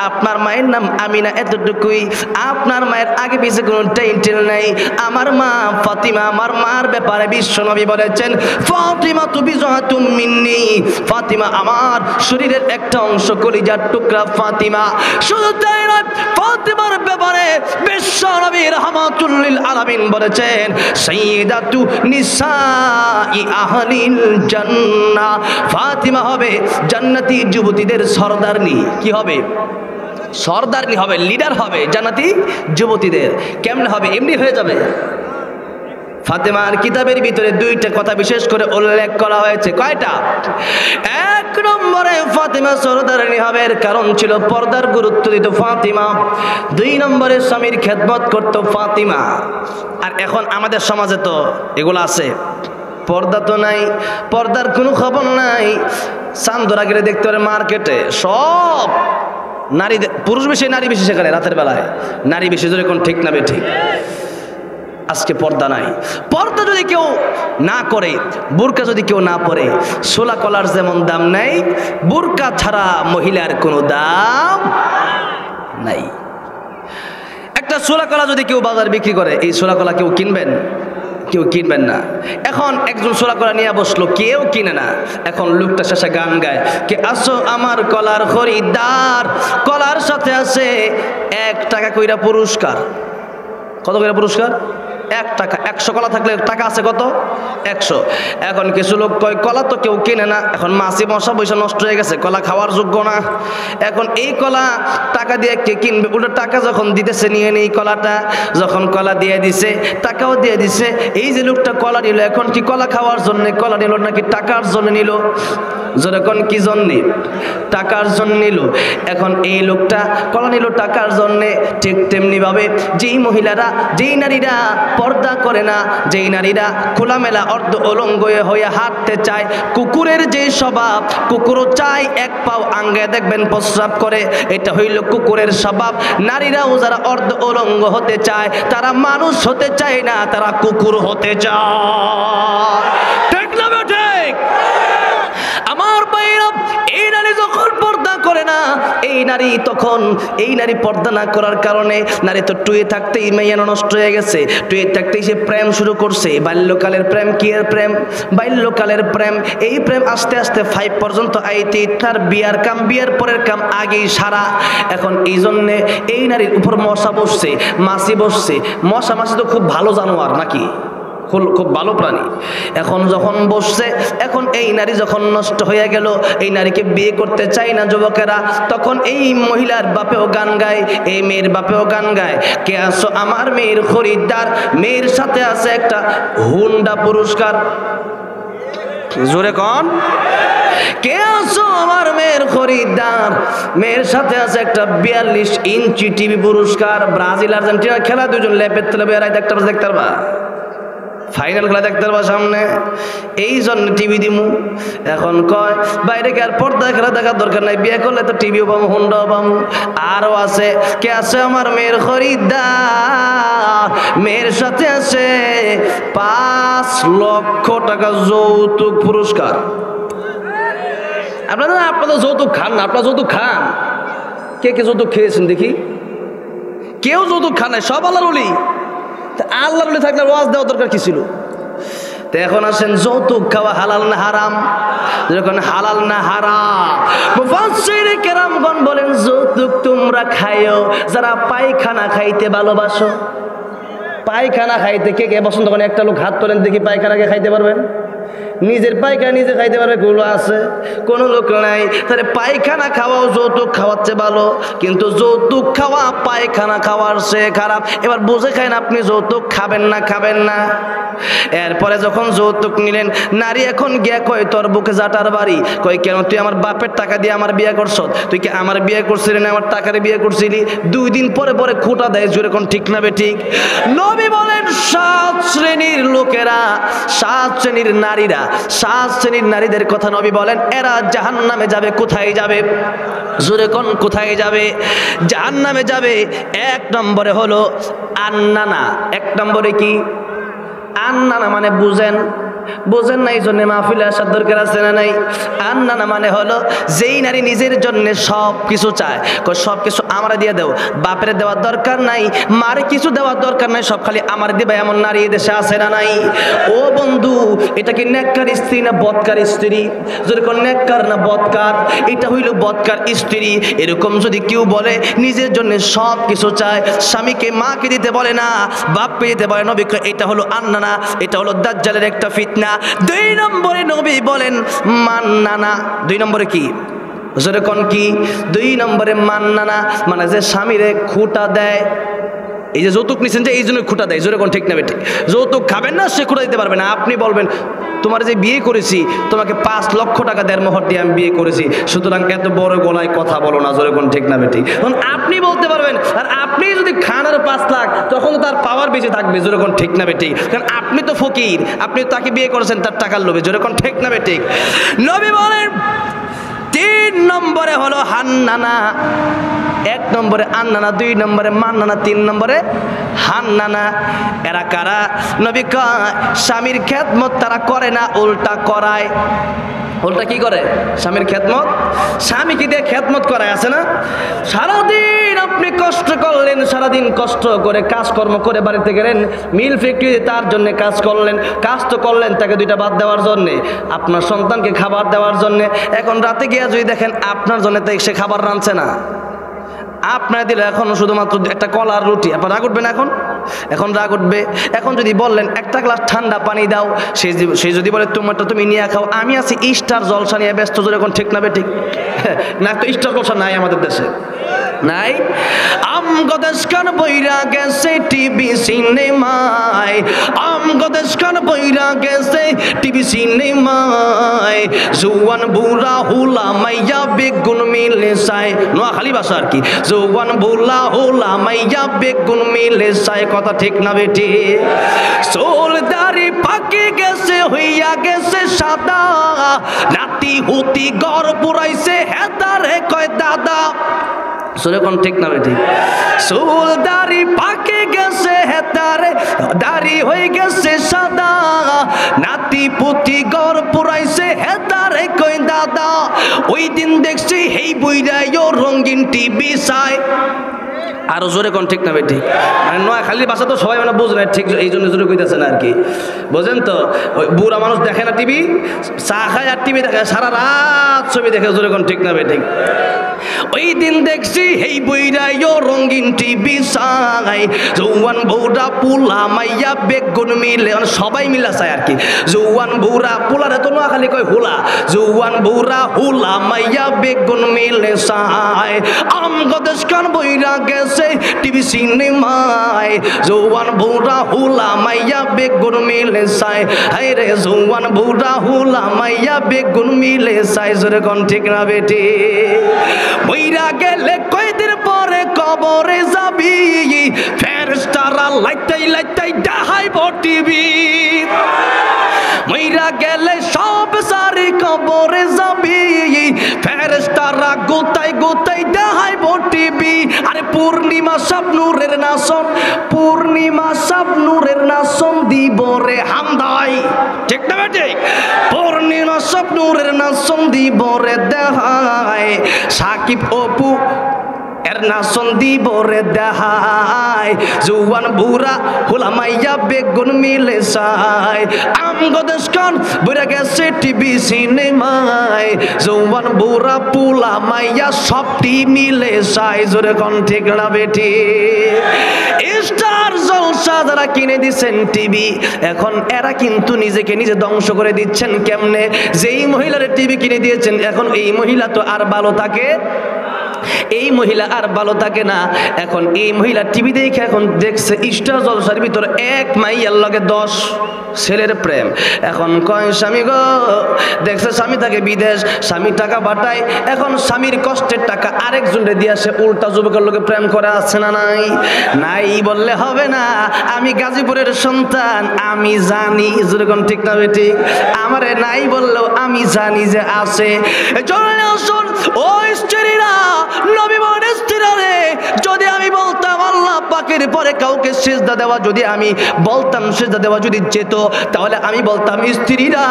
আপনার মায়ের নাম আমিনা এতটুকুই, আপনার মায়ের আগে পিছে কোনো টাইটেল নাই। আমার মা ফাতিমা, আমার মার ব্যাপারে বিশ্ব নবী বলেছেন ফাতিমা তু বিজআতুম মিন্নি, ফাতিমা আমার শরীরের একটা অংশ, কলিজার টুকরা ফাতিমা। শুধু তাই নয়, ফাতিমার ব্যাপারে বিশ্ব নবী রাহমাতুল লিল আলামিন বলেছেন সাইয়্যিদাতু নিসাই আহলিল জান্নাহ, ফাতিমা হবে জান্নাতি যুবতীদের সরদারনি। কি হবে? সরদারনি হবে, লিডার হবে জান্নাতি যুবতীদের। কেমনে হবে? এমনি হয়ে যাবে? ফাতেমার কিতাবের ভিতরে দুইটা কথা বিশেষ করে উল্লেখ করা হয়েছে। কয়টা? এক নম্বরে ফাতেমা সরদারনি হবে, এর কারণ ছিল পর্দার গুরুত্ব দিত ফাতিমা। দুই নম্বরে স্বামীর খেদমত করত ফাতিমা। আর এখন আমাদের সমাজে তো এগুলো আছে, পর্দা তো নাই, পর্দার কোনো খবর নাই। চান্দরা গেলে দেখতে পারে মার্কেটে সব নারী, পুরুষ বেশি নারী বেশি, সেখানে রাতের বেলায় নারী বেশি। জোরে কোন ঠিক না বেঠিক? আজকে পর্দা নাই। পর্দা যদি কেউ না করে, বোরকা যদি কেউ না পরে, সোলা কলার যেমন দাম নাই, বোরকা ছাড়া মহিলার কোনো দাম নাই। একটা সোলা কলা যদি কেউ বাজার বিক্রি করে, এই সোলা কলা কেউ কিনবেন? কেউ কিনবেন না। এখন একজন সোলা কলা নিয়ে বসলো, কেউ কিনে না। এখন লোকটা শেষে গান গায়, কে আসো আমার কলার খরিদ্দার, কলার সাথে আছে 1 টাকা কইরা পুরস্কার। কত করে পুরস্কার? 1 টাকা। 100 কলা থাকলে টাকা আছে কত? 100। এখন কিছু লোক কয় কলা তো কেউ কিনে না, এখন মাছি মশা পয়সা নষ্ট হয়ে গেছে, কলা খাওয়ার যোগ্য না। এখন এই কলা টাকা দিয়ে কে কিনবে? ওটা টাকা যখন দিতেছে নিয়ে নেই কলাটা, যখন কলা দিয়ে দিছে টাকাও দিয়ে দিছে। এই যে লোকটা কলা নিল, এখন কি কলা খাওয়ার জন্য কলা নিল নাকি টাকার জন্য নিল? যখন কি জন্যে? টাকার জন্য নিল। এখন এই লোকটা কলা নিল টাকার জন্যে। ঠিক তেমনি ভাবে যেই মহিলারা, যেই নারীরা পর্দা করে না, যেই নারীরা খোলামেলা অর্ধ অলঙ্গ হয়ে হাঁটতে চায়, কুকুরের যে স্বভাব, কুকুরও চায় 1 পাও আঙ্গে দেখবেন প্রস্রাব করে, এটা হইল কুকুরের স্বভাব। নারীরাও যারা অর্ধ অলঙ্গ হতে চায়, তারা মানুষ হতে চায় না, তারা কুকুর হতে চায়। ঠিক না ঠিক? আমার ভাইরা, এই নারী যখন পর্দা করে না, এই নারী পর্দা না করার কারণে নারী তো টুয়ে থাকতেই মেয়ে নষ্ট হয়ে গেছে, টুয়ে থাকতেই সে প্রেম শুরু করছে। বাল্যকালের প্রেম, কি এর প্রেম? বাল্যকালের প্রেম। এই প্রেম আস্তে আস্তে 5 পর্যন্ত আইতে তার বিয়ার কাম, বিয়ার পরের কাম আগেই সারা। এখন এই জন্যে এই নারীর উপর মশা বসছে, মাছি বসছে। মশা মাছি তো খুব ভালো জানোয়ার নাকি, খুব ভালো প্রাণী। এখন যখন বসছে, এখন এই নারী যখন নষ্ট হয়ে গেল, এই নারীকে বিয়ে করতে চায় না যুবকেরা, তখন এই মহিলার বাপেও গান গায়, এই মেয়ের বাপেও গান গায়, কে আসো আমার মেয়ের খরিদ্দার, মেয়ের সাথে আছে একটা হুন্ডা পুরস্কার। জোরে কন, কে আসো আমার মেয়ের খরিদ্দার, মেয়ের সাথে আছে একটা 42 ইঞ্চি টিভি পুরস্কার। ব্রাজিল আর্জেন্টিনা খেলা, দুজন লেপের তলে বেড়াই দেখতে পারবা, ফাইনাল খেলা দেখতে পারবা সামনে, এই জন্য টিভি দিমু। এখন কয় বাইরে কে আর পর্দা খেলা দেখার দরকার নাই, বিয়ে করলে তো টিভিও পাবো, হুন্ডাও পাবো। আরও আছে, কে আছে আমার মেয়ের খরিদ্দার, মেয়ের সাথে আছে 5 লক্ষ টাকা যৌতুক পুরস্কার। আপনারা যৌতুক খান না? আপনারা যৌতুক খান? কে কে যৌতুক খেয়েছেন দেখি? কেউ যৌতুক খান নাই, সব আল্লাহর ওলি। আল্লাহর ওলি থাকলে ওয়াজ দেওয়া দরকার কি ছিল? তো এখন আসেন, যৌতুক খাওয়া হালাল না হারাম? যখন হালাল না হারাম, মুফাসসিরে কেরামগণ বলেন যৌতুক তোমরা খাইও যারা পায়খানা খাইতে ভালোবাসো। পায়খানা খাইতে কে কে পছন্দ করেন? একটা লোক হাত তোলেন দেখি, পায়খানাকে খাইতে পারবেন? নিজের পায়খানা নিজে খাইতে পারবে? গুলো আছে, কোনো লোক নাই। তাহলে পায়খানা খাওয়াও যৌতুক খাওয়াচ্ছে ভালো, কিন্তু যৌতুক খাওয়া পায়খানা খাওয়ার সে খারাপ। এবার বুঝে খায় না আপনি যৌতুক খাবেন না, খাবেন না। এরপরে যখন যৌতুক নিলেন, নারী এখন গিয়া কয় তোর বুকে জাটার বাড়ি। কয় কেন? তুই আমার বাপের টাকা দিয়ে আমার বিয়ে করছ, তুই কি আমার বিয়ে করছিলি না আমার টাকারে বিয়ে করছিলি? 2 দিন পরে পরে খোঁটা দেয়, জোরে কোন ঠিক না বেঠিক? নবী বলেন 7 শ্রেণীর লোকেরা, 7 শ্রেণীর নারীরা, 7 শ্রেণীর নারীদের কথা নবী বলেন এরা জাহান্নামে যাবে। কোথায় যাবে? জোরে কোন কোথায় যাবে? জাহান্নামে যাবে। 1 নম্বরে হলো আন্নানা। 1 নম্বরে কি? আন্নানা মানে বুঝেন, বোঝেন না, এই জন্য মাহফিলে আসার দরকার আছে না নাই? আন্নানা মানে হলো যেই নারী নিজের জন্য সব কিছু চায়, সব কিছু আমারে দিয়ে দেও, বাপের দেওয়ার দরকার নাই, মারে কিছু দেওয়ার দরকার নাই, সব খালি আমার দিবে, এমন নারী এদেশে আছে না নাই? ও বন্ধু, এটা কি নেককার স্ত্রী না বদকার স্ত্রী? যদি কোন নেককার না বদকার, এটা হইল বদকার স্ত্রী। এরকম যদি কেউ বলে নিজের জন্য সব কিছু চায়, স্বামীকে মাকে দিতে বলে না, বাপকে দিতে বলে, নবী এটা হলো আন্নানা, এটা হলো দাজ্জালের একটা ফিতনা। 2 নম্বরে নবী বলেন মান্নানা। 2 নম্বরে কি? যেরকম কি? 2 নম্বরে মান্নানা মানে যে স্বামীরে খুঁটা দেয়। এই যে যৌতুক নিছেন যে এই জন্য খুঁটা দেয়, যেরকম ঠিক না বেটি? যৌতুক খাবেন না, সে খুঁটা দিতে পারবে না। আপনি বলবেন তোমার যে বিয়ে করেছি, তোমাকে 5 লক্ষ টাকা দেড় মোহর দিয়ে আমি বিয়ে করেছি, সুতরাং এত বড় গলায় কথা বলো না, যেরকম ঠিক না বেটি? তখন আপনি বলতে পারবেন। আর আপনি যদি খান আর 5 লাখ, তখন তার পাওয়ার বেশি থাকবে, যেরকম ঠিক না বেটি? কারণ আপনি তো ফকির, আপনি তাকে বিয়ে করেছেন তার টাকার লোভে, যেরকম ঠিক না বেটি? নবী বলেন 3 নম্বরে হলো হান্নানা। 1 নম্বরে আন্নানা, 2 নম্বরে মান্নানা, 3 নম্বরে হান্নানা। এরা কারা? নবী কয় স্বামীর খেদমত তারা করে না, উল্টা করায়। উল্টা কি করে? স্বামীর খেদমত, স্বামীকে দিয়ে খেদমত করায়, আছে না? সারাদিন আপনি কষ্ট করলেন, সারাদিন কষ্ট করে কাজকর্ম করে বাড়িতে গেলেন, মিল ফ্যাক্টরি তার জন্য কাজ করলেন, কাজ তো করলেন তাকে 2টা ভাত দেওয়ার জন্যে, আপনার সন্তানকে খাবার দেওয়ার জন্যে। এখন রাতে গিয়ে যদি দেখেন আপনার জন্য তো সে খাবার রাঁধছে না, আপনার দিলে এখন শুধুমাত্র একটা কলার রুটি, আপনার রাগ উঠবে না? এখন রাগ উঠবে। এখন যদি বললেন 1টা গ্লাস ঠান্ডা পানি দাও, সে যদি বলে তোমারটা তুমি নিয়ে খাও, আমি আছি স্টার জলসা নিয়ে ব্যস্ত, যেরকম ঠিক না বেঠিক? না, তো স্টার জলসা নাই আমাদের দেশে, নাই। আমগদেশখান বইরা গেছে টিভি সিনেমায়, আমগদেশখান বইরা গেছে টিভি সিনেমায়, জুয়ান বুড়া হুলা মাইয়া বেগুন মিলে সায়। নোয়াখালী ভাষা আর কি। জুয়ান বুড়া হুলা মাইয়া বেগুন মিলে সায়, কথা ঠিক না বেটি? চুল দাড়ি পাকে গেছে, হইয়া গেছে সাদা, নাতি হুতি গড় পুরাইছে, হেতারে কয় দাদা, সেরকম ঠিক না বেটি? চুল দাড়ি পাকে গেছে, হেতারে দাড়ি হয়ে গেছে সাদা, নাতি পুতি গড় পুরাইছে, হেতারে কই দাদা। ওই দিন দেখছি হেই বইরাইও রঙিন টিভি চায়। আরো জোরে কোন ঠিক না বেটি? মানে নোয়াখালীর ভাষা তো সবাই মানে বুঝবে ঠিক, এই জন্য জোরে কইতেছেন আর কি, বোঝেন তো? ওই বুড়া মানুষ দেখে না টিভি, চা খায় আর টিভি দেখে, সারা রাত ছবি দেখে, জোরে কোন ঠিক না বেটি? ওই দিন দেখছি হেই বইরাইও রঙিন টিভি চাই, জৌয়ান বৌরা পুলা মাইয়া বেগুন মিলে, মানে সবাই মিলা চায় আর কি। জৌয়ান বৌরা পুলারে তো নোয়াখালী কয় হুলা, জৌয়ান বৌরা হুলা মাইয়া বেগুন মিলে চায়। আমগদেশখান বইরা গেছে টিভি সিনেমায়, জৌয়ান বৌরা হুলা মাইয়া বেগুন মিলে চায়, হাই রে জৌয়ান বৌরা হুলা মাইয়া বেগুন মিলে চায়, জোরে কোন ঠিক না বেটি? বইরা গেলে কয়দিন পরে কবরে যাবি, ফেরেশতারা লাইটাই লাইটাই দেখাইব টিভি। মইরা গেলে সব সারি কবরে যাবি, ফেরেশতারা গোতাই গোতাই দেখাইব টিভি। আরে পূর্ণিমা সব নূরের নাচন, পূর্ণিমা সব নূরের নাচন দিব রে হামদাই, ঠিক না বেটি? পূর্ণিমা সব নূরের নাচন দিব রে দেখায়, সাকিব অপু এর নাচন দিব রে দেখায়, জুয়ান বুড়া হুলা মাইয়া বেগুন মিলে চায়। আমগদেশখান বইরা গেছে টিভি সিনেমায়, জুয়ান বুড়া পুলা মাইয়া সবটি মিলে চায়, জোরে কোন ঠিক না বেটি? স্টার জলসা যারা কিনে দিচ্ছেন টিভি, এখন এরা কিন্তু নিজেকে নিজে ধ্বংস করে দিচ্ছেন। কেমনে? যেই মহিলার টিভি কিনে দিয়েছেন, এখন এই মহিলা তো আর ভালো থাকে, এই মহিলা আর ভালো থাকে না। এখন এই মহিলা টিভি দেখে এখন দেখছে স্টার জলসার ভিতরে 1 মাইয়ার লগে 10 ছেলের প্রেম। এখন কয় স্বামী গো, দেখছে স্বামী থাকে বিদেশ, স্বামী টাকা পাঠায়, এখন স্বামীর কষ্টের টাকা আরেকজনরে দিয়ে সে উল্টা যুবকের লোকে প্রেম করে, আছে না নাই? নাই বললে হবে না। আমি গাজীপুরের সন্তান, আমি জানি, যেরকম ঠিক না বেটি? আমারে নাই বললেও আমি জানি যে আছে। চলে আসুন ও স্ত্রীরা, নবী বলেন স্ত্রীরা রে, যদি আমি বলতাম আল্লাহ পাকের পরে কাউকে সিজদা দেওয়া যদি আমি বলতাম, সিজদা দেওয়া যদি যেত, তাহলে আমি বলতাম স্ত্রীরা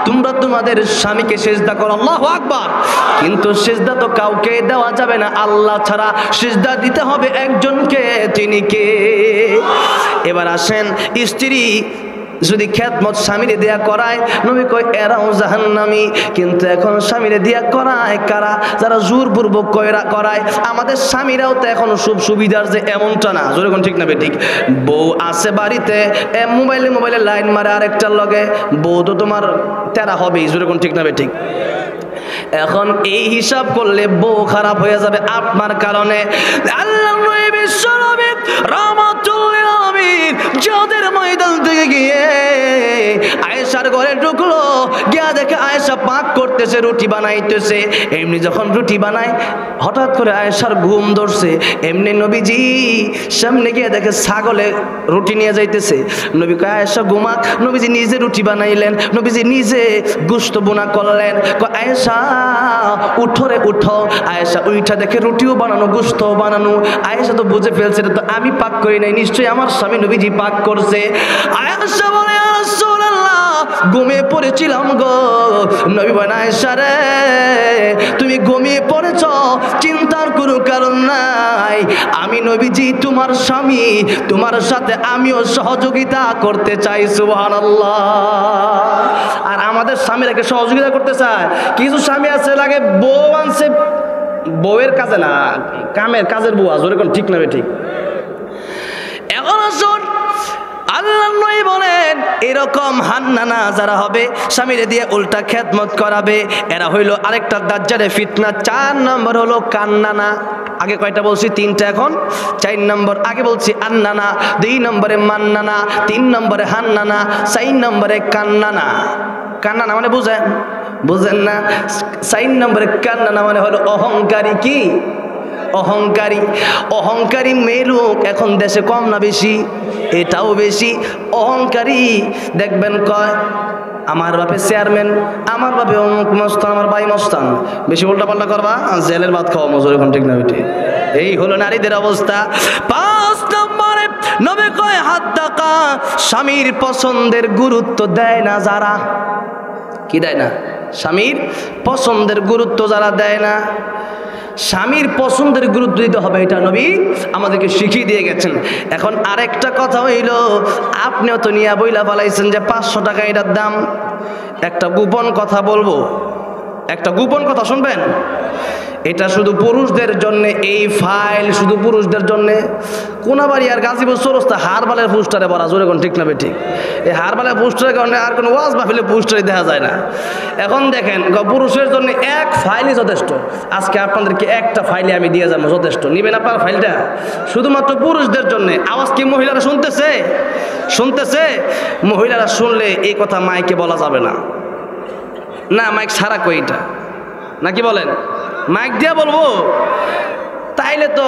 তোমরা তোমাদের স্বামীকে সিজদা করো, আল্লাহু আকবার। কিন্তু সিজদা তো কাউকে দেওয়া যাবে না আল্লাহ ছাড়া, সিজদা দিতে হবে একজনকে, তিনি কে? এবার আসেন, স্ত্রী যদি খেদমত স্বামীরে দেয়া করায়, নবী কয় এরাও জাহান্নামী। কিন্তু এখন স্বামীরে দেয়া করায় কারা? যারা জোরপূর্বক করায়। আমাদের স্বামীরাও তো এখন সুবিধার যে এমনটা না, যেরকম ঠিক না ঠিক। বউ আছে বাড়িতে, মোবাইলে লাইন মারে আরেকটার লগে, বউ তো তোমার তেরা হবেই, যেরকম ঠিক না ঠিক। এখন এই হিসাব করলে বউ খারাপ হয়ে যাবে আপনার কারণে। আল্লাহ নবী বিশ্বনবী রাহমাতুল লিল আলামিন যাদের ময়দান থেকে গিয়ে আয়েশার ঘরে ঢুকলো, গিয়া দেখে আয়েশা পাক করতেছে, রুটি বানাইতেছে। এমনি যখন রুটি বানায়, হঠাৎ করে আয়েশার ঘুম ধরছে। এমনি নবীজি সামনে গিয়ে দেখে ছাগলে রুটি নিয়ে যাইতেছে। নবী কয় আয়েশা ঘুমাক। নবীজি নিজে রুটি বানাইলেন, নবীজি নিজে গোশত বোনা করলেন। কয় আয়েশা উঠো রে উঠো। আয়েশা উঠা দেখে রুটিও বানানো, গোশতও বানানো। আয়েশা তো বুঝে ফেলছে এটা তো আমি পাক করি নাই, নিশ্চয়ই আমার স্বামী নবীজি পাক করছে। আয়েশা বলে ইয়া রাসূলুল্লাহ ঘুমিয়ে পড়েছিলাম গো। নবী বলেন আয়েশা রে তুমি ঘুমিয়ে পড়েছ, চিন্তার কোনো কারণ নাই। আমি নবীজি তোমার স্বামী, তোমার সাথে আমিও সহযোগিতা করতে চাই। সুবহানাল্লাহ। আর আমাদের স্বামীরাকে সহযোগিতা করতে চায়। কিছু স্বামী আছে লাগে বউ আনছে, বউয়ের কাজে না, কাজের বউ আছে, ওরকম ঠিক না ঠিক। এখন আসুন, আল্লাহ নবী বলেন এরকম হান্নানা যারা হবে, স্বামীরে দিয়ে উল্টা খেদমত করাবে, এরা হইল আরেকটা দাজ্জালের ফিতনা। 4 নম্বর হলো কান্নানা। আগে কয়টা বলছি? 3টা, এখন 4 নম্বর। আগে বলছি আন্নানা, 2 নম্বরে মান্নানা, 3 নম্বরে হান্নানা, 4 নম্বরে কান্নানা। কান্নানা মানে বুঝেন না? 4 নম্বরে কান্নানা মানে হলো অহংকারী। কি অহংকারী? অহংকারী মেয়ে লোক এখন দেশে কম না বেশি? এটাও বেশি। অহংকারী দেখবেন কয় আমার বাপে চেয়ারম্যান, আমার বাপে অমুক মস্তান, আমার ভাই মস্তান। বেশি উল্টা পাল্টা করবা জেলের ভাত খাওয়া মজুর, এখন ঠিক না বেটি? এই হলো নারীদের অবস্থা। 5 নম্বরে নবী কয় হাত টাকা স্বামীর পছন্দের গুরুত্ব দেয় না যারা। কি দেয় না? স্বামীর পছন্দের গুরুত্ব যারা দেয় না। স্বামীর পছন্দের গুরুত্ব দিতে হবে, এটা নবী আমাদেরকে শিখিয়ে দিয়ে গেছেন। এখন আরেকটা কথা হইল, আপনিও তো নিয়া বইলা পালাইছেন যে 500 টাকা এটার দাম। একটা গোপন কথা বলবো, একটা গোপন কথা শুনবেন। এটা শুধু পুরুষদের জন্য, এই ফাইল শুধু পুরুষদের জন্য। কোনাবাড়ি আর গাজীপুর চৌরাস্তা হারবালের পোস্টারে ভরা, জোরে কোন ঠিক না বেঠিক? এই হারবালের পোস্টারের কারণে আর কোনো ওয়াজ মাহফিলে পোস্টারে দেখা যায় না। এখন দেখেন পুরুষের জন্য এক ফাইলই যথেষ্ট। আজকে আপনাদেরকে একটা ফাইলে আমি দিয়ে যাবো, যথেষ্ট। নিবেন আপনার ফাইলটা? শুধুমাত্র পুরুষদের জন্য। আওয়াজ কি মহিলারা শুনতেছে? মহিলারা শুনলে এই কথা মাইকে বলা যাবে না। না মাইক ছাড়া কইটা নাকি বলেন? মাইক দিয়া বলবো, তাইলে তো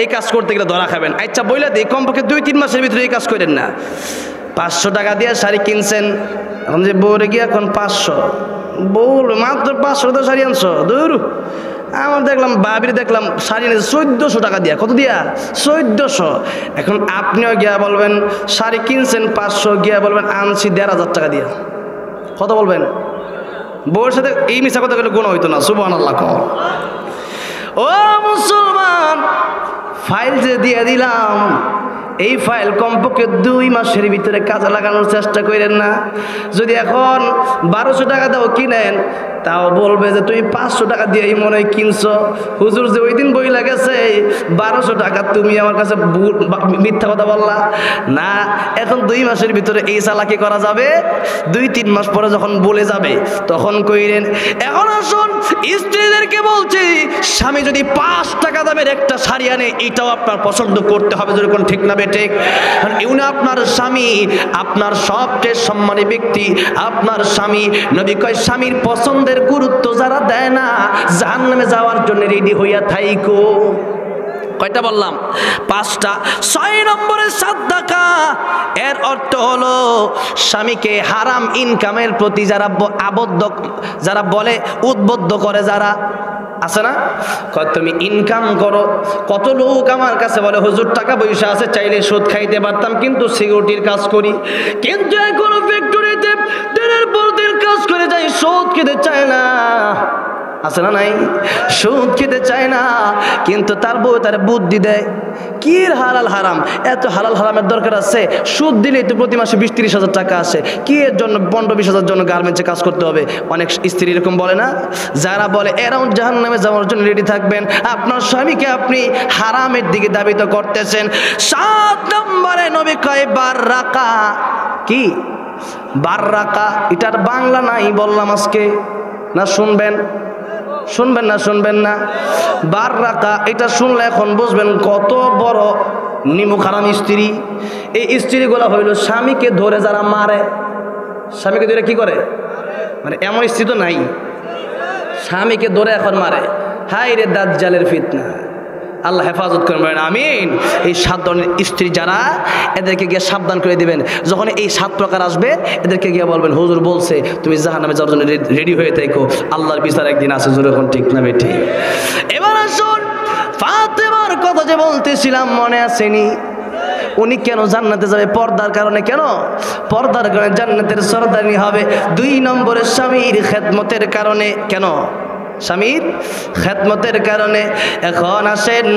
এই কাজ করতে গেলে ধরা খাবেন। আচ্ছা বইলা দিই, কমপক্ষে 2-3 মাসের ভিতরে এই কাজ করেন না। 500 টাকা দিয়ে শাড়ি কিনছেন, এখন যে বউরে গিয়ে এখন 500, বউ মাত্র 500 তো শাড়ি আনছো, দূর। আমার দেখলাম বাবির দেখলাম শাড়ি এনেছে 1400 টাকা দিয়া। কত দিয়া? 1400। এখন আপনিও গিয়া বলবেন শাড়ি কিনছেন 500, গিয়া বলবেন আনছি 1500 টাকা দিয়া। কত বলবেন? বউয়ের সাথে এই মিশা কথা বলে গুণ হইতো না। সুবহানাল্লাহ। ও মুসলমান, ফাইল যে দিয়ে দিলাম, এই ফাইল কমপক্ষে 2 মাসের ভিতরে কাজে লাগানোর চেষ্টা করেন না। যদি এখন 1200 টাকা দাও কিনেন, তাও বলবে যে তুমি 500 টাকা দিয়ে এই মনে হয় কিনছো। হুজুর যে ওই দিন বই লাগেছে 1200 টাকা, তুমি আমার কাছে মিথ্যা কথা বললা না। এখন 2 মাসের ভিতরে এই চালাকি করা যাবে। 2-3 মাস পরে যখন বলে যাবে তখন কইরেন। এখন আসুন, স্ত্রীদেরকে বলছি, স্বামী যদি 5 টাকা দামের একটা শাড়ি আনে, এটাও আপনার পছন্দ করতে হবে, যেরকম ঠিক না বেঠিক? কারণ আপনার স্বামী আপনার সবচেয়ে সম্মানী ব্যক্তি, আপনার স্বামী। নবী কয় স্বামীর পছন্দের গুরুত্ব যারা দেয় না, জাহান্নামে যাওয়ার জন্য রেডি হইয়া থাইকো। কয়টা বললাম? 5টা। 6 নম্বরে সাদকা। এর অর্থ হলো স্বামীকে হারাম ইনকামের প্রতি যারা আবদ্ধ, যারা বলে উদ্বুদ্ধ করে, যারা আছে না? তুমি ইনকাম করো। কত লোক আমার কাছে বলে হুজুর টাকা পয়সা আছে, চাইলে সুদ খাইতে পারতাম, কিন্তু সিকিউরিটির কাজ করি, কিন্তু এখনো ফ্যাক্টরিতে দিনের পর দিন কাজ করে যাই, সুদ খেতে চায় না। আছে না নাই? সুদ খেতে চায় না, কিন্তু তার বউ তার বুদ্ধি দেয় কি হালাল হারাম, এত হালাল হারামের দরকার আছে? সুদ দিলেই তো প্রতি মাসে 20-30 হাজার টাকা আসে, কি এর জন্য 15-20 হাজার জন্য গার্মেন্টসে কাজ করতে হবে? অনেক স্ত্রী এরকম বলে না? যারা বলে এরাও জাহান্নামে যাওয়ার জন্য রেডি থাকবেন। আপনার স্বামীকে আপনি হারামের দিকে দাবিত করতেছেন। 7 নম্বরে নবী কয় বাররাকা। কি বাররাকা? এটার বাংলা নাই বললাম আজকে, না শুনবেন? শুনবেন না? শুনবেন না? বাররাকা এটা শুনলে এখন বুঝবেন কত বড় নিমুখ হারাম স্ত্রী। এই স্ত্রীগুলো হইল স্বামীকে ধরে যারা মারে, স্বামীকে ধরে কি করে মানে, এমন স্ত্রী তো নাই, স্বামীকে ধরে এখন মারে। হাই রে দাজ্জালের ফিতনা, আল্লাহ হেফাজত করবেন, আমিন। এই 7 ধরনের স্ত্রী যারা, এদেরকে গিয়ে সাবধান করে দিবেন। যখন এই 7 প্রকার আসবে, এদেরকে গিয়ে বলবেন হুজুর বলছে তুমি জাহান্নামে যাওয়ার জন্য রেডি হয়ে থেকো, আল্লাহর বিচার একদিন আছে। যখন ঠিক না বেঠি? এবার আসুন ফাতেমার কথা যে বলতেছিলাম, মনে আসেনি? উনি কেন জান্নাতে যাবে? পর্দার কারণে। কেন পর্দার কারণে জান্নাতের সরদারনি হবে? 2 নম্বরে স্বামীর খেদমতের কারণে। কেন? স্বামীর খেদমতের কারণে। এখন আসেন,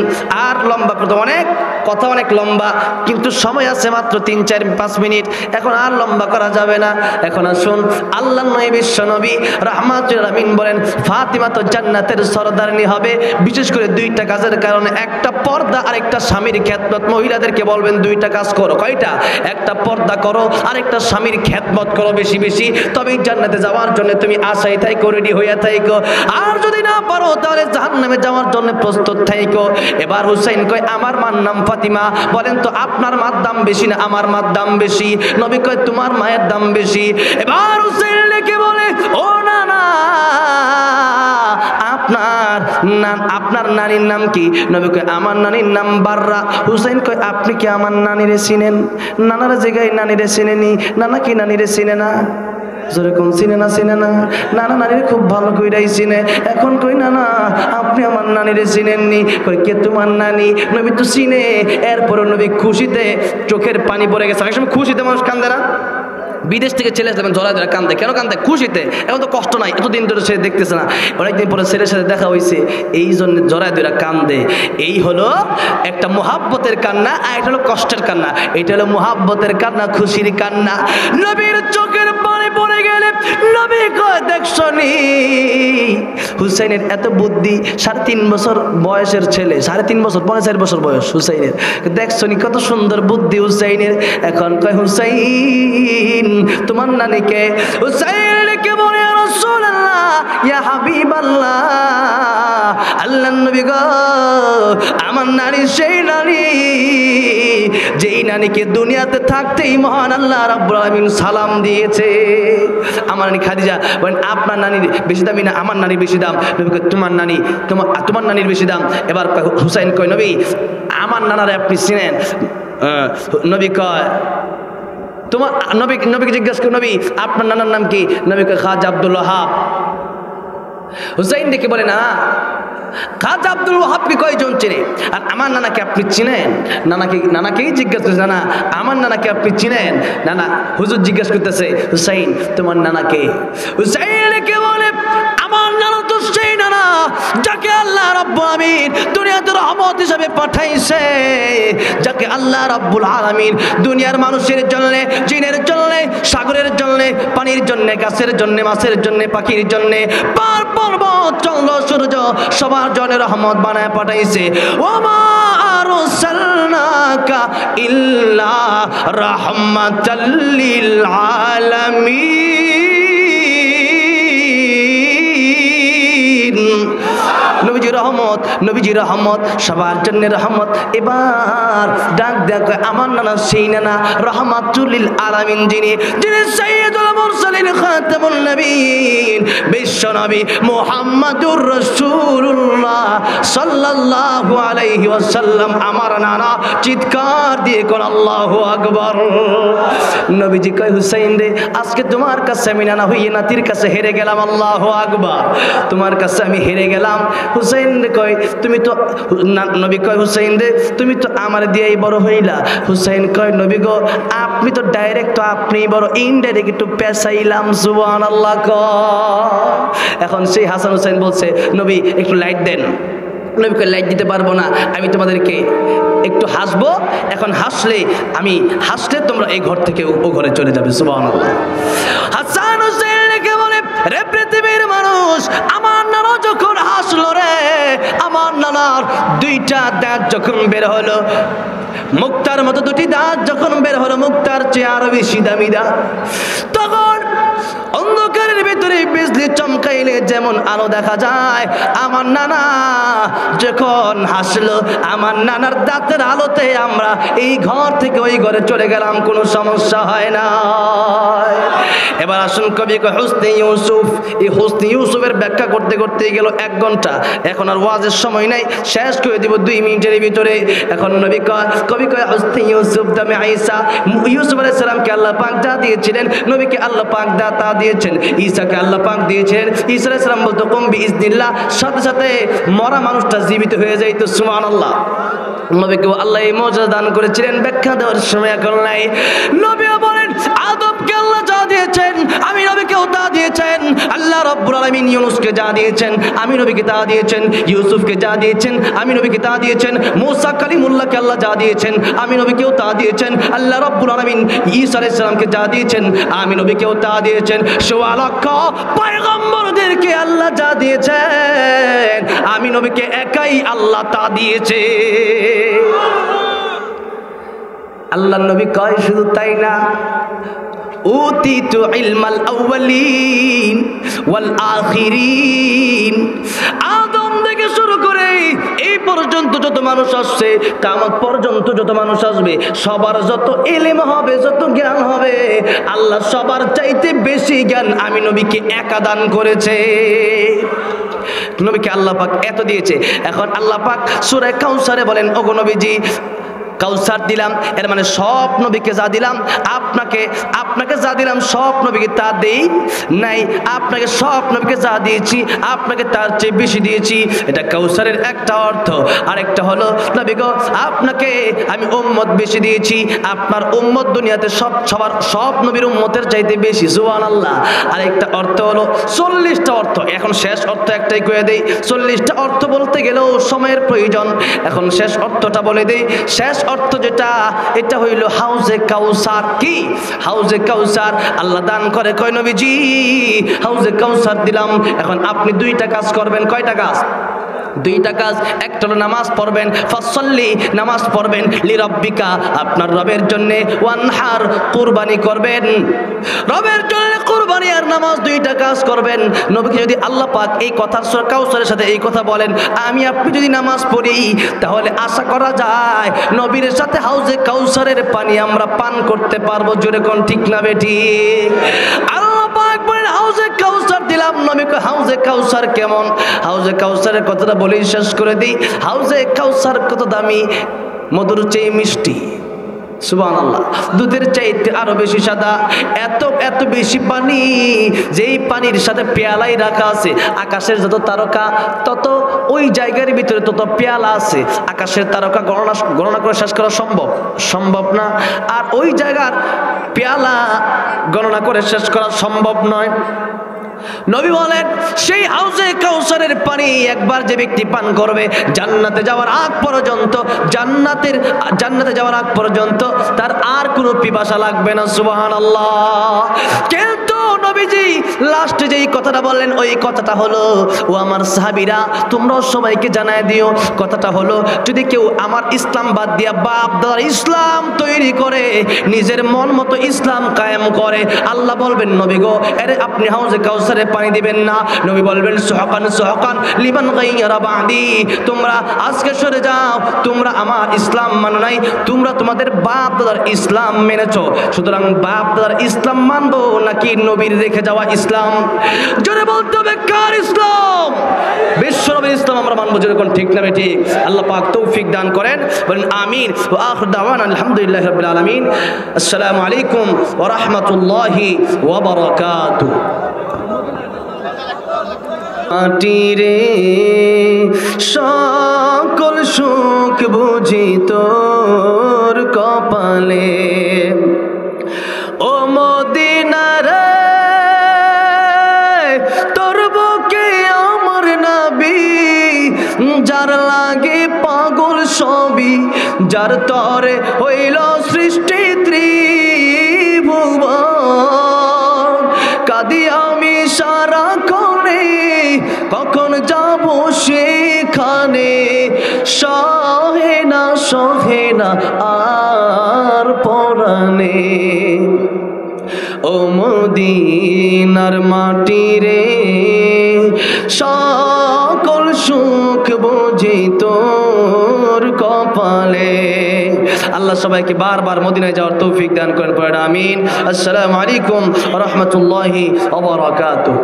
আর লম্বা করতে অনেক কথা, অনেক লম্বা, কিন্তু সময় আছে মাত্র 3-4-5 মিনিট, এখন আর লম্বা করা যাবে না। এখন আসুন, আল্লাহর নবী বিশ্ব নবী রাহমাতুল আলামিন বলেন ফাতিমা তো জান্নাতের সরদারনি হবে বিশেষ করে 2টা কাজের কারণে। একটা পর্দা, আরেকটা স্বামীর খেদমত। মহিলাদেরকে বলবেন 2টা কাজ করো। কয়টা? একটা পর্দা করো, আরেকটা স্বামীর খেদমত করো বেশি বেশি, তবেই জান্নাতে যাওয়ার জন্য তুমি আশায় থাইকো, রেডি হইয়া থাইকো। আর যদি না পারো তাহলে জাহান্নামে যাওয়ার জন্য প্রস্তুত থাইকো। এবার হুসাইন কয় আমার মার নাম ফাতিমা। বলেন তো আপনার মার দাম বেশি না আমার মার দাম বেশি? নবী কয় তোমার মায়ের দাম বেশি। এবার হুসাইন লেখে বলে ও না না, আপনার নানির নাম কি? নবী কয় আমার নানির নাম বাররা। হুসাইন কয় আপনি কি আমার নানিরে চিনেন? নানার জায়গায় নানিরে চিনেনি, নানা কি নানিরে চিনে না? যেরকম চিনে না? চিনে না? নানা নানির খুব ভালো কইরাই চিনে। এখন কই না না আপনি আমার নানিরে চিনেননি। কই কে তোমার নানি? নবী তো চিনে। এরপর নবী খুশিতে চোখের পানি পড়ে গেছে। অনেক সময় খুশিতে মানুষ কান্দে না? বিদেশ থেকে ছেলে আসলে জড়ায় ধরে কান্দে। কেন কান্দে? খুশিতে। এখন তো কষ্ট নাই, এতদিন ধরে সে দেখতেছে না, অনেকদিন পরে ছেলের সাথে দেখা হয়েছে, এই জন্য জড়ায় ধরে কান্দে। এই হলো একটা মুহাব্বতের কান্না, আর এটা হলো কষ্টের কান্না। এটা হলো মুহাব্বতের কান্না, খুশির কান্না। নবীর চোখের পানি পড়ে গেলে নবী কয় দেখছনি হুসাইনের এত বুদ্ধি? 3.5 বছর বয়সের ছেলে, 3.5 বছর, 4 বছর বয়স হুসাইনের। দেখছনি কত সুন্দর বুদ্ধি হুসাইনের? এখন কয় হুসাইন তোমার নানিকে? হুসাইনকে বলে ইয়া রাসূলুল্লাহ, ইয়া হাবিবাল্লাহ, আল্লাহর নবী গো আমার নানি সেই নানি যেই নানিকে দুনিয়াতে থাকতেই মহান আল্লাহ রাব্বুল আলামিন সালাম দিয়েছে। আমার নানি খাদিজা। বলেন আপনার নানির বেশি দামি না আমার নানির বেশি দাম? নবী কয় তোমার নানি, তোমার নানির বেশি দাম। এবার হুসাইন কয় নবী আমার নানারে আপনি চিনেন? নবী কয় তোমার নবীকে জিজ্ঞাসা করে নবী আপনার নানার নাম কি? নবী কয় খাজা আব্দুল ওয়াহাব। হুসাইন দেখে বলে না খাজা আব্দুল ওয়াহাবকে কয়জন চিনে? আর আমার নানাকে আপনি চিনেন? নানাকেই জিজ্ঞাসা করছে, নানা আমার নানাকে আপনি চিনেন? নানা হুজুর জিজ্ঞাসা করতেছে হুসাইন তোমার নানাকে? হুসাইনকে বলে আমার নানা তো সেই নানা যাকে আল্লাহ রাব্বুল আলামিন দুনিয়াতে রহমত হিসেবে পাঠাইছে, যাকে আল্লাহ রাব্বুল আলামিন দুনিয়ার মানুষের জন্য, জিনের জন্য, সাগরের জন্য, পানির জন্য, গাছের জন্য, মাছের জন্য, পাখির জন্য, পর্বত, চন্দ্র, সূর্য সবার জন্য রহমত বানায় পাঠাইছে। ওমা আরসালনাকা ইল্লা রাহমাতাল লিল আলামিন। নবীজি রহমত, সবার জন্য রহমত। এবার ডাক দেখো আমার নানা সেই নানা রাহমাতুল লিল আলামিন, যিনি সাইয়্যিদুল মুরসালিন খাতামুন নবীন বিশ্বনবী মুহাম্মাদুর রাসূলুল্লাহ সাল্লাল্লাহু আলাইহি ওয়াসাল্লাম। আমার নানা চিৎকার দিয়ে কোন আল্লাহু আকবার। নবীজি কয় হুসাইন রে আজকে তোমার কাছে আমি নানা হইয়ে নাতির কাছে হেরে গেলাম। আল্লাহু আকবার। তোমার কাছে আমি হেরে গেলাম। হুসাইন রে কয় তুমি তো, নবী কয় হুসাইন রে তুমি তো আমার দিয়েই বড় হইলা। হুসাইন কয় নবী গো আপনি তো ডাইরেক্ট, তো আপনি বড় ইনডাইরেক্ট একটু পেছাইলাম। সুবহানাল্লাহ। এখন সেই হাসান হুসাইন বলছে নবী একটু লাইট দেন। নবীকে লাইট দিতে পারবো না, আমি তোমাদেরকে একটু হাসবো, এখন হাসলে তোমরা এই ঘর থেকে ও ঘরে চলে যাবে। সুবহানাল্লাহ। হাসান হুসাইন কে বলে রে পৃথিবীর মানুষ, আমার নানা যখন হাসলো রে, আমার নানার দুইটা দাঁত যখন বের হলো, মুক্তার মতো দুটি দাঁত যখন বের হলো, মুক্তার চেয়ে আরো বেশি দামি দাঁত, তখন অন্ধকারের ভিতরে বিজলি চমকাইলে যেমন আলো দেখা যায়, আমার নানা যখন হাসলো, আমার নানার দাঁতের আলোতে আমরা এই ঘর থেকে ওই ঘরে চলে গেলাম, কোনো সমস্যা হয় না। এবার আসুন কবি হুসনে ইউসুফ, এই হুসনে ইউসুফের ব্যাখ্যা করতে করতে গেল 1 ঘন্টা। এখন আর ওয়াজের সময় নাই, শেষ করে দিব 2 মিনিটের ভিতরে। এখন কবি কয় হুসনে ইউসুফ দামে আয়েশা, ইউসুফ আলাইহিস সালামকে আল্লাহ পাক যা দিয়েছিলেন, নবীকে আল্লাহ পাক তা দিয়েছেন, ঈসাকে আল্লাহ পাক দিয়েছিলেন। ঈসা আলাইহিস সালাম বলতো কুম বিইজনিল্লাহ, সাথে সাথে মরা মানুষটা জীবিত হয়ে যাইতো। সুবহানাল্লাহ। নবীকে আল্লাহ এই মর্যাদা দান করেছিলেন, ব্যাখ্যা দেওয়ার সময় এখন নাই। নবীও বলেন আদমকে আল্লাহ যা দিয়েছেন আমি নবীকেও তা দিয়েছেন, আল্লাহ রাব্বুল আলামিন ইউনূসকে যা দিয়েছেন আমি নবীকে তা দিয়েছেন, ইউসুফকে যা দিয়েছেন আমি নবীকে তা দিয়েছেন, মূসা কালিমুল্লাহকে আল্লাহ যা দিয়েছেন আমি নবীকেও তা দিয়েছেন, আল্লাহ রাব্বুল আলামিন ঈসা আলাইহিস সালামকে যা দিয়েছেন আমি নবীকেও তা দিয়েছেন, ১৬ লক্ষ পয়গম্বরদেরকে আল্লাহ যা দিয়েছেন আমি নবীকে একাই আল্লাহ তা দিয়েছে। আল্লাহ নবী কয় শুধু তাই না, উতিতু ইলমাল আউয়ালিন ওয়াল আখিরিন, আদম থেকে শুরু করে এই পর্যন্ত যত মানুষ আসছে, কিয়ামত পর্যন্ত যত মানুষ আসবে, সবার যত ইলম হবে, যত জ্ঞান হবে, আল্লাহ সবার চাইতে বেশি জ্ঞান আমি নবীকে একা দান করেছে। নবীকে আল্লাহ পাক এত দিয়েছে। এখন আল্লাহ পাক সূরা কাউসারে বলেন ওগো নবীজি কাউসার দিলাম, এর মানে সব নবীকে যা দিলাম, আপনাকে যা দিলাম সব নবীকে তা দেই নাই, আপনাকে সব নবীকে যা দিয়েছি আপনাকে তার চেয়ে বেশি দিয়েছি। এটা কাউসারের একটা অর্থ। আরেকটা হলো নবী গো আপনাকে আমি উম্মত বেশি দিয়েছি, আপনার উম্মত দুনিয়াতে সব নবীর উম্মতের চাইতে বেশি। সুবহানাল্লাহ। আরেকটা অর্থ হলো 40টা অর্থ, এখন শেষ অর্থ একটাই করে দেই, 40টা অর্থ বলতে গেলেও সময়ের প্রয়োজন, এখন শেষ অর্থটা বলে দেই। শেষ অর্থ যেটা, এটা হইল হাউজে কাউসার। কি হাউজে কাউসার? আল্লাহ দান করে কয় নবীজি হাউজে কাউসার দিলাম, এখন আপনি 2টা কাজ করবেন। কয়টা কাজ? 2টা কাজ। একটা হলো নামাজ পড়বেন, ফাসল্লি নামাজ পড়বেন, লিরাব্বিকা আপনার রবের জন্য, ওয়ানহার কুরবানি করবেন, রবের জন্য কুরবানি আর নামাজ 2টা কাজ করবেন। নবীকে যদি আল্লাহ পাক এই কথার সূরা কাউসারের সাথে এই কথা বলেন, আমি আপনি যদি নামাজ পড়ি তাহলে আশা করা যায় নবীর সাথে হাউজে কাউসারের পানি আমরা পান করতে পারবো। জোরে কোন ঠিক না বেটি? আল্লাহ পাক বলেন হাউজে কাউসার দিলাম। নবীকে হাউজে কাউসার কেমন? হাউজে কাউসারের কথাটা বলেই শেষ করে দিই। হাউজে কাউসার কত দামি, মধুর চেয়ে মিষ্টি। সুবহানাল্লাহ। দুধের চাইতে আরো বেশি সাদা, এত বেশি পানি, যেই পানির সাথে পেয়ালাই রাখা আছে, আকাশের যত তারকা তত ওই জায়গার ভিতরে তত পেয়ালা আছে। আকাশের তারকা গণনা করে শেষ করা সম্ভব না, আর ওই জায়গার পেয়ালা গণনা করে শেষ করা সম্ভব নয়। নবী বলেন সেই হাউজে কাউসারের পানি একবার যে ব্যক্তি পান করবে, জান্নাতে যাওয়ার আগ পর্যন্ত তার আর কোনো পিপাসা লাগবে না। সুবহানাল্লাহ। কিন্তু নবীজি লাস্টে যেই কথাটা বললেন ওই কথাটা হলো, ও আমার সাহাবীরা তোমরাও সবাইকে জানায় দিও, কথাটা হলো যদি কেউ আমার ইসলাম বাদ দিয়া বাপ দাদার ইসলাম তৈরি করে, নিজের মন মতো ইসলাম কায়েম করে, আল্লাহ বলবেন নবী গো আরে আপনি হাউজে কাউসারে পানি দিবেন না। নবী বলবেন সুহকান লিমান গায়রা বাদি, তোমরা আজকে সরে যাও, তোমরা আমার ইসলাম মানো নাই, তোমরা তোমাদের বাপ দাদার ইসলাম মেনেছো। সুতরাং বাপ দাদার ইসলাম মানবো নাকি নবীর রেখে যাওয়া ইসলাম? জোরে বলতে হুজুর কোন ঠিক না ঠিক? আল্লাহ পাক তৌফিক দান করেন, বলেন আমিন। ওয়া আখিরু দাওয়ানা আলহামদুলিল্লাহি রাব্বিল আলামিন। আসসালামু আলাইকুম ওয়া রাহমাতুল্লাহি ওয়া বারাকাতুহু। মাটিরে সকল সুখ বুঝি তোর কপালে, ও মদিনার তোর বুকে আমার নবী, যার লাগে পাগল সবই, যার তরে হইল সৃষ্টি ত্রিভুবন। কাঁদি আমি সারাক্ষণে, কখন যাব সেখানে, সহে না আর পরাণে। ও মদিনার মাটি রে সকল সুখ বুঝি তোর কপালে। আল্লাহ সবাইকে বারবার মদিনায় যাওয়ার তৌফিক দান করেন, পড়েন আমিন। আসসালামু আলাইকুম ওয়া রাহমাতুল্লাহি ওয়া বারাকাতুহু।